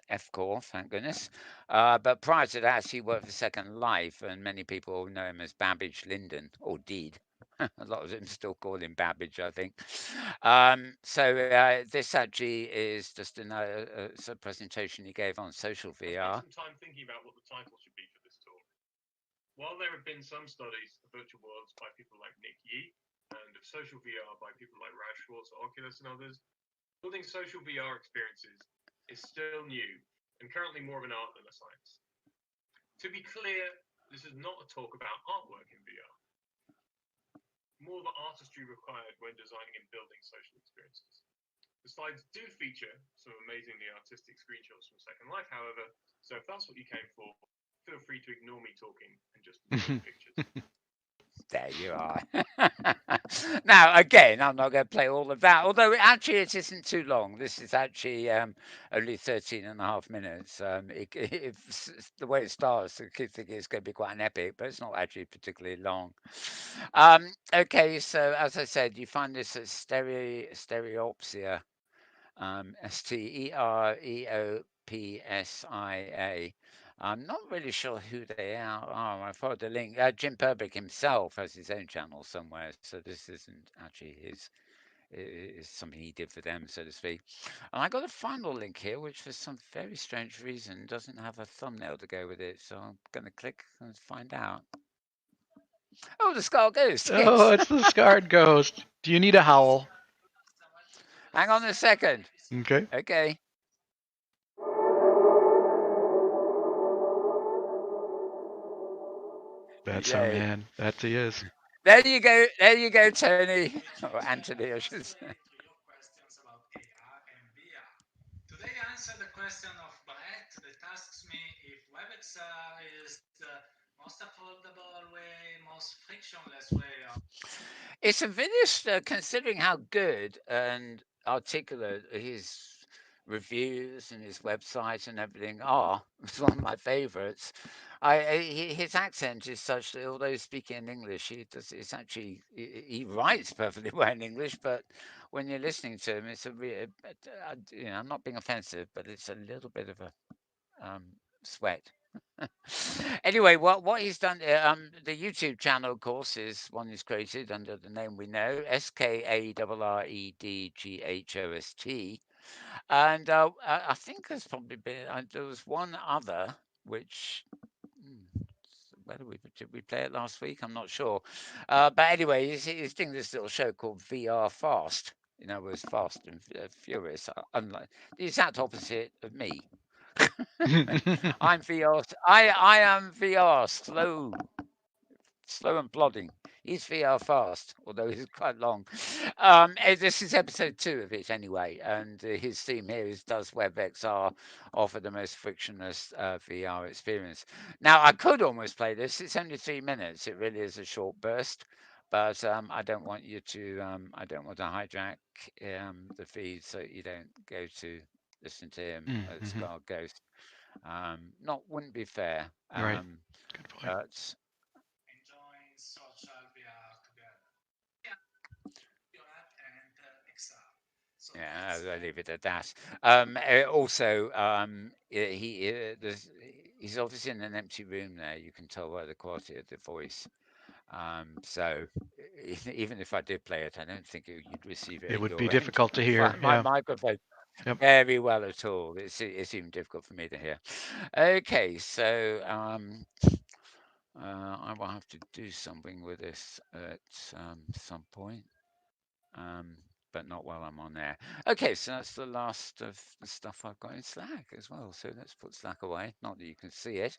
F Corps, thank goodness. But prior to that, he worked for Second Life, and many people know him as Babbage Linden, or did. A lot of them still call him Babbage, I think. So this actually is just it's a presentation he gave on social I spent VR. some time thinking about what the title should be for this talk. While there have been some studies of virtual worlds by people like Nick Yee and of social VR by people like Raj Schwartz, Oculus, and others, building social VR experiences is still new and currently more of an art than a science. To be clear, this is not a talk about artwork in VR, more the artistry required when designing and building social experiences. The slides do feature some amazingly artistic screenshots from Second Life, however, so if that's what you came for, feel free to ignore me talking and just enjoy the pictures. There you are. Now, again, I'm not going to play all of that, although actually it isn't too long. This is actually only 13 and a half minutes. The way it starts, I keep thinking it's going to be quite an epic, but it's not actually particularly long. Okay, so as I said, you find this at Stereopsia, Stereopsia. I'm not really sure who they are. Oh, I followed the link. Jim Perbrick himself has his own channel somewhere, so this isn't actually his. It's something he did for them, so to speak. And I got a final link here, which for some very strange reason doesn't have a thumbnail to go with it. So I'm going to click and find out. Oh, the Skull Ghost. Oh, Yes. it's the scarred ghost. Do you need a howl? Hang on a second. Okay. Okay. That's our Yay. man. That he is. There you go. There you go, Tony. Or Anthony, I should say. To your questions about AR and VR. Today I answer the question of Brett that asks me if WebXR is the most affordable way, most frictionless way of It's a video, considering how good and articulate his reviews and his website and everything are. It's one of my favourites. His accent is such that although speaking in English, it's actually he writes perfectly well in English, but when you're listening to him, it's a real. I'm not being offensive, but it's a little bit of a sweat. Anyway, what he's done, the YouTube channel, of course, is one he's created under the name we know, SKARREDGHOST, and I think there's probably been there was one other which. Whether did we play it last week? I'm not sure. But anyway, he's doing this little show called VR Fast. In other words, fast and furious. Unlike the exact opposite of me. I'm VR. I am VR slow and plodding. He's VR fast, although he's quite long. This is episode 2 of it anyway, and his theme here is does WebXR offer the most frictionless VR experience? Now I could almost play this. It's only 3 minutes. It really is a short burst. But I don't want you to. I don't want to hijack the feed so you don't go to listen to him at Mm-hmm. Scar Ghost. Not wouldn't be fair. Right. Good point. But enjoying social VR together. Yeah, and XR. So yeah, that's I'll leave it at that. Also, he's obviously in an empty room there. You can tell by the quality of the voice. So even if I did play it, I don't think you'd receive it It at would be your end. difficult to hear. My Yeah. microphone Yep. very well at all. It's even difficult for me to hear. Okay, so I will have to do something with this at some point. Um, but not while I'm on there. Okay, so that's the last of the stuff I've got in Slack as well. So let's put Slack away. Not that you can see it.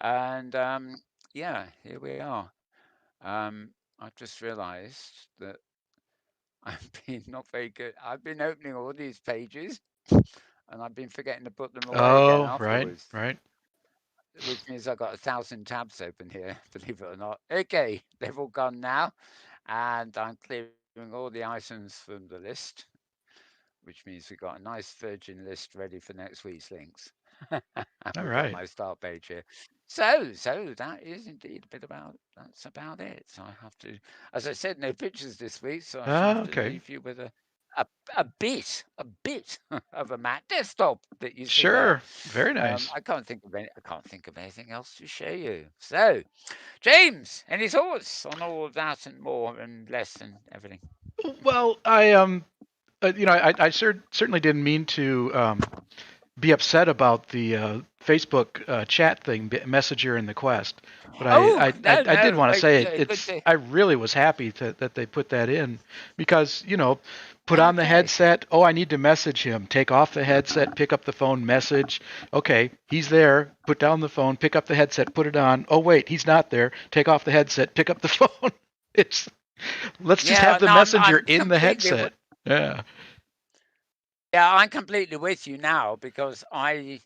And yeah, here we are. I've just realised that I've been not very good. I've been opening all these pages, and I've been forgetting to put them away again Oh, right, afterwards. right. Which means I've got 1,000 tabs open here, believe it or not. Okay, they've all gone now, and I'm clearing all the items from the list, which means we've got a nice virgin list ready for next week's links. All We've got right. my start page here. So that is indeed a bit about that's about it. So I have to, as I said, no pictures this week, so I shall Ah, have to okay. leave you with a a bit of a Mac desktop that you see there. Sure. Very nice. I can't think of anything else to show you. So, James, any thoughts on all of that and more and less and everything? Well, I certainly didn't mean to be upset about the Facebook chat thing, Messenger and the Quest, but Oh I did no, want to say good to I really was happy that they put that in because put on the okay. headset. Oh, I need to message him. Take off the headset, pick up the phone, message. Okay, he's there. Put down the phone, pick up the headset, put it on. Oh wait, he's not there. Take off the headset, pick up the phone. It's Let's just have Yeah, the no, messenger I'm in the completely headset. Yeah. yeah, I'm completely with you now because I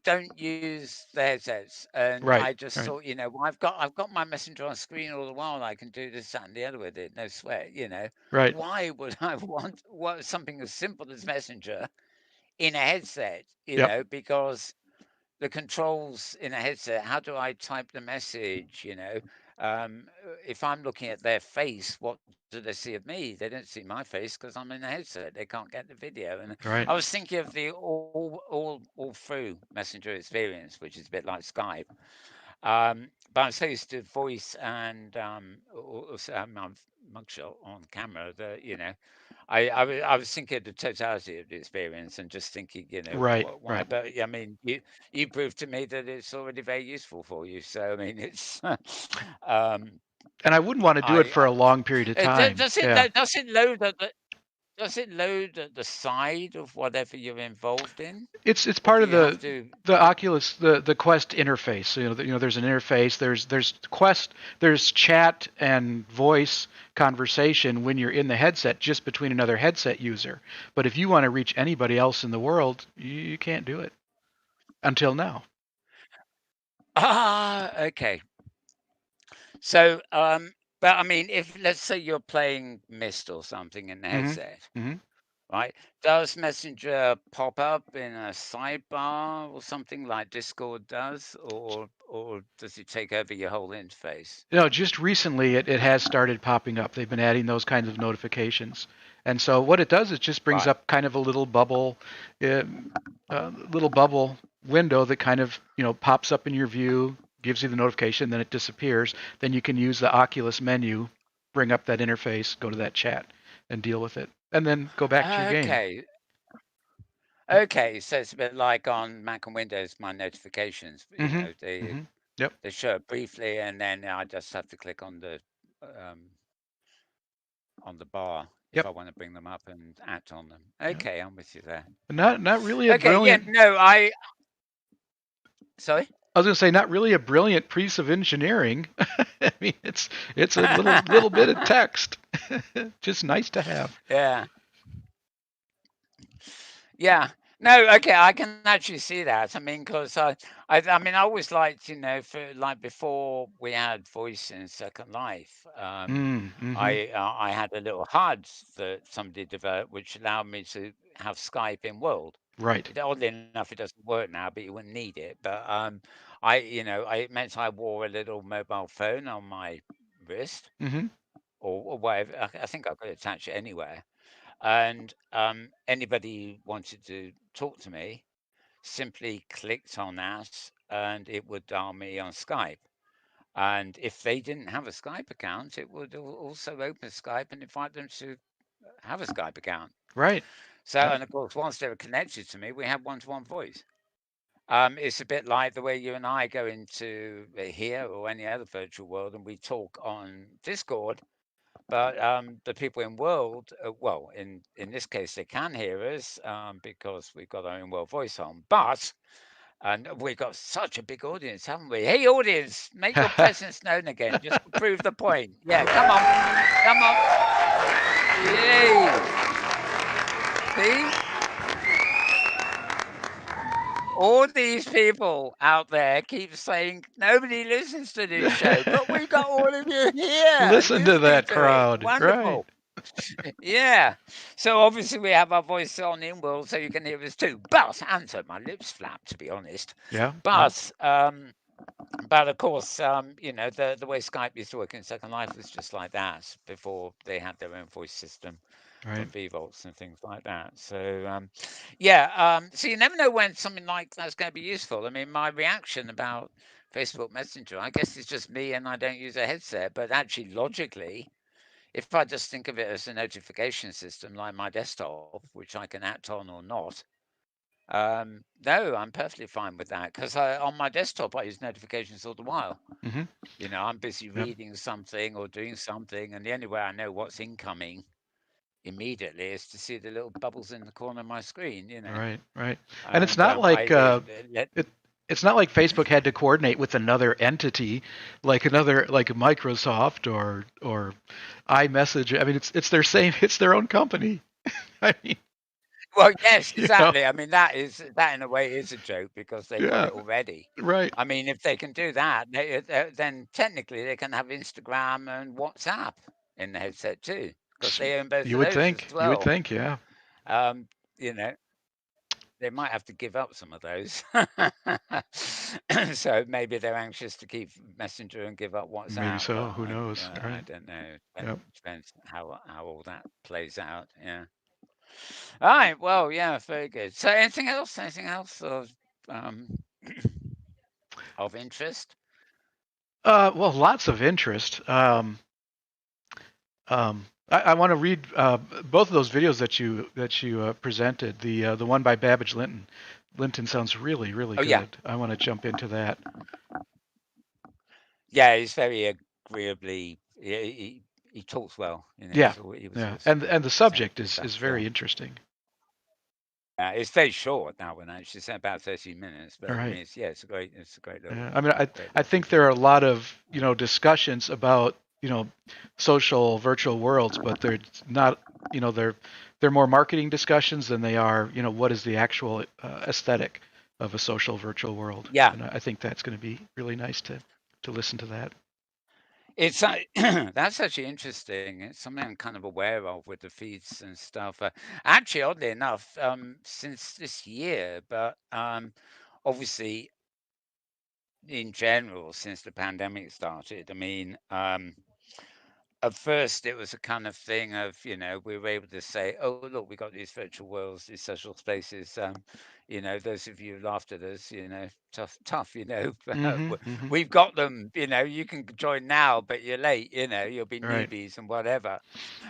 don't use the headsets, and Right. I just Right. thought, well, I've got my messenger on screen all the while. I can do this, that, and the other with it, no sweat. Right. Why would I want something as simple as messenger in a headset? Yep. Because the controls in a headset. How do I type the message? If I'm looking at their face, what do they see of me? They don't see my face because I'm in a headset. They can't get the video. And I Right. was thinking of the all through messenger experience, which is a bit like Skype. But I'm so used to voice and my mugshot on camera that I was thinking of the totality of the experience and just thinking, Right. why? Right. But I mean, you proved to me that it's already very useful for you. So I mean, it's And I wouldn't want to do it I for a long period of time. Yeah. does it load at does it load at the side of whatever you're involved in, It's or part do of you have the to? Oculus the Quest interface. So, there's an interface. There's Quest. There's chat and voice conversation when you're in the headset, just between another headset user. But if you want to reach anybody else in the world, you can't do it until now. Okay. So, but I mean, if let's say you're playing Mist or something in the Hmm. headset, Hmm. right? Does Messenger pop up in a sidebar or something like Discord does, or does it take over your whole interface? Just recently it has started popping up. They've been adding those kinds of notifications. And so what it does is just brings Right. up kind of a uh, little bubble window that kind of, pops up in your view, gives you the notification, then it disappears. Then you can use the Oculus menu, bring up that interface, go to that chat, and deal with it. And then go back to your game. Okay. Okay. So it's a bit like on Mac and Windows, my notifications. Mm-hmm. Mm-hmm. Yep. They show up briefly, and then I just have to click um, on the bar if Yep. I want to bring them up and act on them. Yep. Okay, I'm with you there. Not really a Okay, yeah, brilliant. no, sorry. I was going to say, not really a brilliant piece of engineering. I mean, it's a little bit of text, just nice to have. Yeah. Yeah. No, okay, I can actually see that. I mean, because I mean, I always liked, for like before we had voice in Second Life, Mm-hmm. I had a little HUD that somebody developed, which allowed me to have Skype in world. Right. Oddly enough, it doesn't work now, but you wouldn't need it. But it meant I wore a little mobile phone on my wrist Mm-hmm. or whatever. I think I could attach it anywhere. And anybody who wanted to talk to me simply clicked on that and it would dial me on Skype. And if they didn't have a Skype account, it would also open Skype and invite them to have a Skype account. Right. So, Yep. and of course, once they were connected to me, we had one-to-one voice. It's a bit like the way you and I go into here or any other virtual world and we talk on Discord. But the people in world, well, in this case, they can hear us because we've got our own world voice on. But and we've got such a big audience, haven't we? Hey, audience, make your presence known again, just to prove the point. Yeah, come on, come on. Yay! See? All these people out there keep saying nobody listens to this show, but we've got all of you here Listen to listening that to it. crowd. Right. Wonderful. Yeah. So obviously we have our voice on in world, so you can hear us too. But and so my lips flap, to be honest. Yeah. Yeah. But of course, the way Skype used to work in Second Life was just like that before they had their own voice system Right. from VVolts and things like that. So so you never know when something like that's going to be useful. I mean, my reaction about Facebook Messenger, I guess it's just me and I don't use a headset, but actually logically, if I just think of it as a notification system like my desktop, which I can act on or not, no, I'm perfectly fine with that because on my desktop I use notifications all the while. Hmm. I'm busy Yep. reading something or doing something, and the only way I know what's incoming immediately is to see the little bubbles in the corner of my screen. Right. Right. And it's And not like let it. It's not like Facebook had to coordinate with another entity, like Microsoft or iMessage. I mean, it's their same. It's their own company. I mean, well, yes, you know. exactly. I mean, that in a way is a joke because they got Yeah. it already. Right. I mean, if they can do that, then technically they can have Instagram and WhatsApp in the headset too, because they own both You of would those as think. You would well. think. Yeah. Um, you know, they might have to give up some of those. So maybe they're anxious to keep Messenger and give up Maybe WhatsApp, so. but Who knows? I Right. don't know. It Yep. depends how all that plays out. Yeah. All right. Well, yeah, very good. So, anything else? Anything else um, of interest? Well, lots of interest. I want to read both of those videos that you presented. The one by Babbage Linton. Linton sounds really really Oh, yeah. good. I want to jump into that. Yeah, he's very agreeably. He talks well. Yeah. He was Yeah. always And the presenting subject good is stuff. Yeah. very interesting. It's very short that one actually. It's about 13 minutes, but All I right. mean, it's a great Yeah. little I mean, great I little think there video. are a lot of discussions about social virtual worlds, but they're not they're more marketing discussions than they are what is the actual aesthetic of a social virtual world. Yeah, And I think that's going to be really nice to listen to that. it's that's actually interesting. It's something I'm kind of aware of with the feeds and stuff. Actually, oddly enough, since this year, but obviously in general, since the pandemic started, I mean, at first it was a kind of thing of, we were able to say, oh, look, we got these virtual worlds, these social spaces. Those of you who laughed at us, tough, Mm-hmm. Mm-hmm. we've got them, you can join now, but you're late, you'll be Right. newbies and whatever.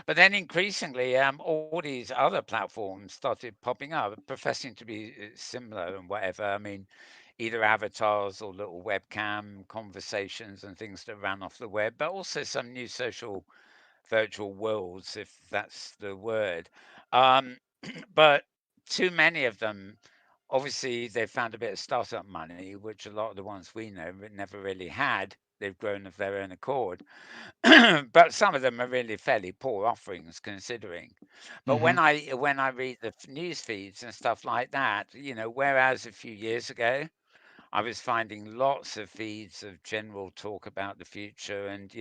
But then increasingly, all these other platforms started popping up, professing to be similar and whatever. I mean, either avatars or little webcam conversations and things that ran off the web, but also some new social virtual worlds, if that's the word. Um, but too many of them, obviously, they've found a bit of startup money, which a lot of the ones we know never really had. They've grown of their own accord. But some of them are really fairly poor offerings considering. But Mm-hmm. when I read the news feeds and stuff like that, whereas a few years ago I was finding lots of feeds of general talk about the future and,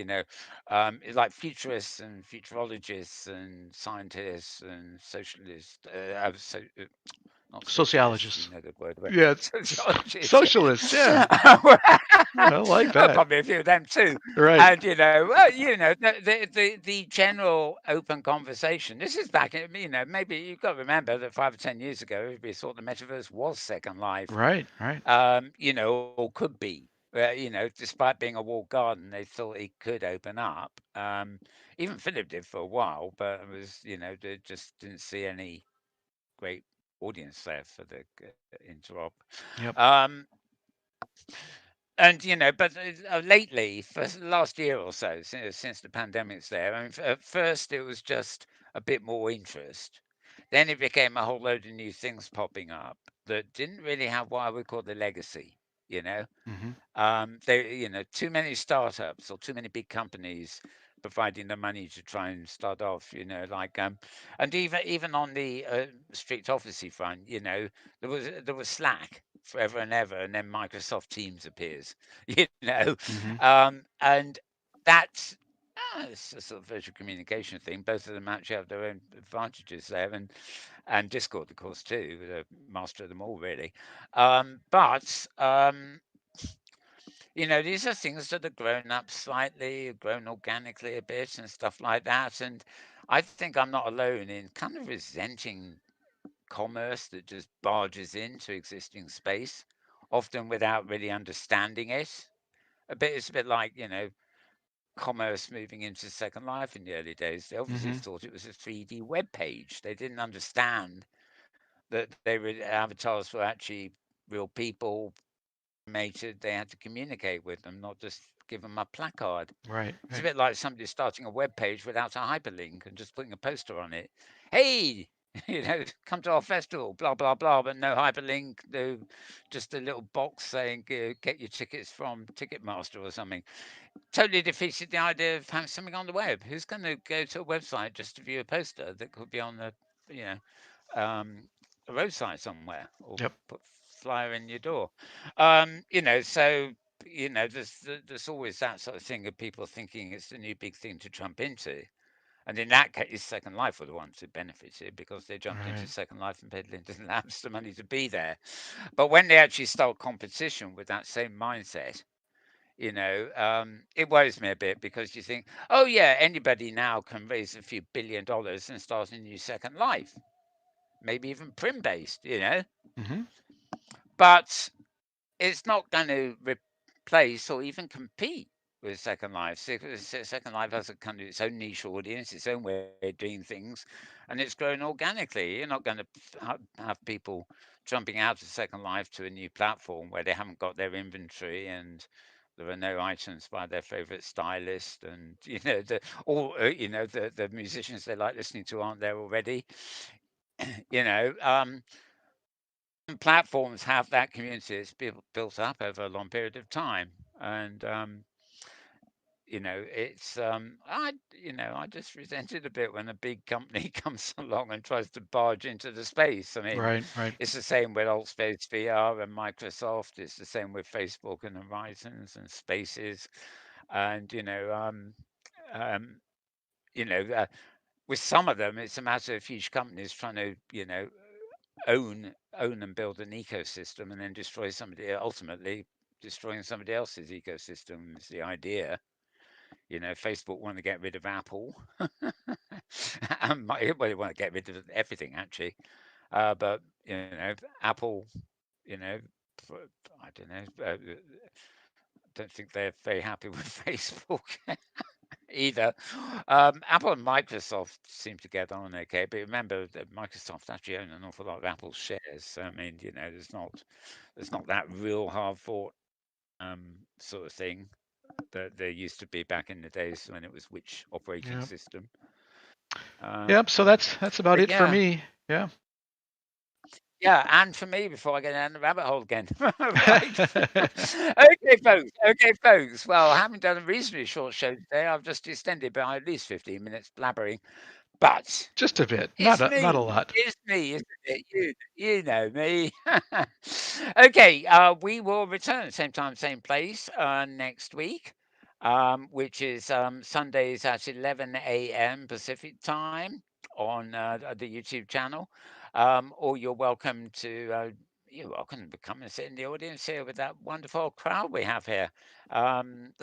like futurists and futurologists and scientists and socialists, not socialists, you Sociologists. know the word, but Yeah. sociologists. Socialists. Yeah. I like Oh, that. probably a few of them too. Right. And well, the general open conversation. This is back in, maybe you've got to remember that 5 or 10 years ago, everybody thought the metaverse was Second Life, Right. Right. or could be. Despite being a walled garden, they thought it could open up. Even Philip did for a while, but it was, they just didn't see any great audience there for the interop. Yep. Um, and but lately, for the last year or so, since the pandemic's there, I mean, at first it was just a bit more interest. Then it became a whole load of new things popping up that didn't really have what I would call the legacy. You know, Mm-hmm. too many startups or too many big companies providing the money to try and start off, like and even on the strict officey front, there was Slack forever and ever, and then Microsoft Teams appears, Mm-hmm. and that's it's a sort of virtual communication thing. Both of them actually have their own advantages there, and Discord, of course, too, the master of them all, really. But these are things that have grown up slightly, grown organically a bit, and stuff like that. And I think I'm not alone in kind of resenting commerce that just barges into existing space, often without really understanding it. It's a bit like, commerce moving into Second Life in the early days. They obviously Hmm. thought it was a 3D web page. They didn't understand that avatars were actually real people, mated. They had to communicate with them, not just give them a placard. Right, It's a right. bit like somebody starting a web page without a hyperlink and just putting a poster on it. Hey, come to our festival, blah blah blah, but no hyperlink, no, just a little box saying get your tickets from Ticketmaster or something. Totally defeated the idea of having something on the web. Who's going to go to a website just to view a poster that could be on you a roadside somewhere, or Yep. put flyer in your door? So there's always that sort of thing of people thinking it's the new big thing to jump into. And in that case, Second Life were the ones who benefited because they jumped into Right. Second Life and paid Linden Labs the money to be there. But when they actually start competition with that same mindset, it worries me a bit because you think, oh yeah, anybody now can raise a few $1 billion and start a new Second Life, maybe even prim based. Hmm. But it's not going to replace or even compete with Second Life. Second Life has a kind of its own niche audience, its own way of doing things, and it's grown organically. You're not going to have people jumping out of Second Life to a new platform where they haven't got their inventory and there are no items by their favorite stylist, and the musicians they like listening to aren't there already. you know, um, Platforms have that community that's built up over a long period of time, and it's I just resent it a bit when a big company comes along and tries to barge into the space. I mean, Right, right. it's the same with Altspace VR and Microsoft. It's the same with Facebook and Horizons and Spaces, and um, you know, uh, with some of them, it's a matter of huge companies trying to own and build an ecosystem and then ultimately destroying somebody else's ecosystem is the idea. Facebook want to get rid of Apple. And well, they want to get rid of everything actually. But Apple, you know, I don't know. Don't think they're very happy with Facebook either. Apple and Microsoft seem to get on okay, but remember that Microsoft actually own an awful lot of Apple's shares. So, I mean, there's not that real hard fought sort of thing that there used to be back in the days when it was which operating Yep. system. Yep. So that's about But it for yeah, me. Yeah. yeah, and for me before I go down the rabbit hole again. Right. Okay, folks. Well, I haven't done a reasonably short show today. I've just extended by at least 15 minutes blabbering. But Just a bit. Not it's a me. lot. It's me, isn't it? You know me. Okay, we will return same time, same place next week, which is Sundays at 11 a.m. Pacific time on the YouTube channel. Or you're welcome to come and sit in the audience here with that wonderful crowd we have here. Um,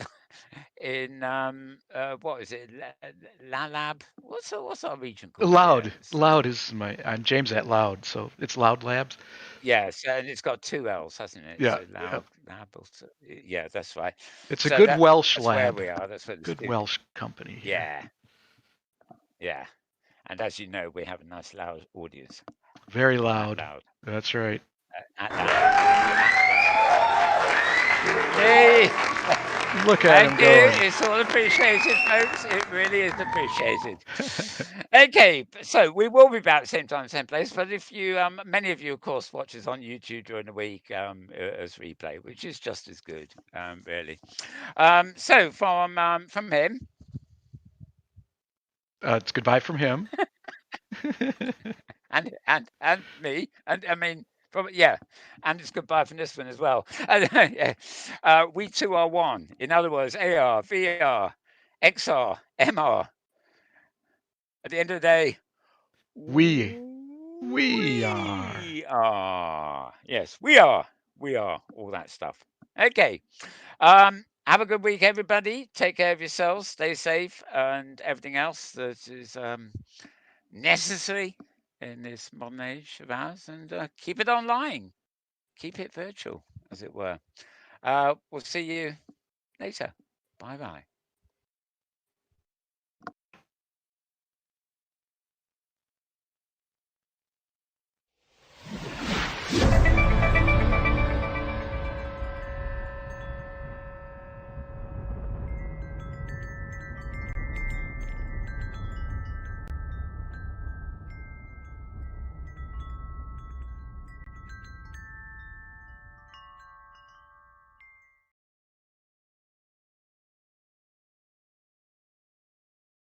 in what is it, La Lab? What's our region called here? Loud. Loud is my. I'm James at Loud, so it's Loud Labs. Yes, and it's got two L's, hasn't it? Yeah. So Yeah. Loud Lab. Yeah, that's right. It's a So good Welsh that's where lab. we are. That's where the Good studio. Welsh company here. Yeah, yeah. And as you know, we have a nice loud audience. Very At loud. Loud. That's right. At Loud. Hey. Look at Thank him you. go. It's all appreciated, folks. It really is appreciated. Okay, so we will be back same time, same place. But if you, many of you, of course, watch us on YouTube during the week as replay, which is just as good, really. So from him, It's goodbye from him. and me, and I mean, and it's goodbye from this one as well. Yeah. We two are one. In other words, AR, VR, XR, MR. At the end of the day, We we are. Yes, we are. We are all that stuff. Okay. Have a good week, everybody. Take care of yourselves. Stay safe, and everything else that is necessary in this modern age of ours. And keep it online. Keep it virtual, as it were. We'll see you later. Bye bye.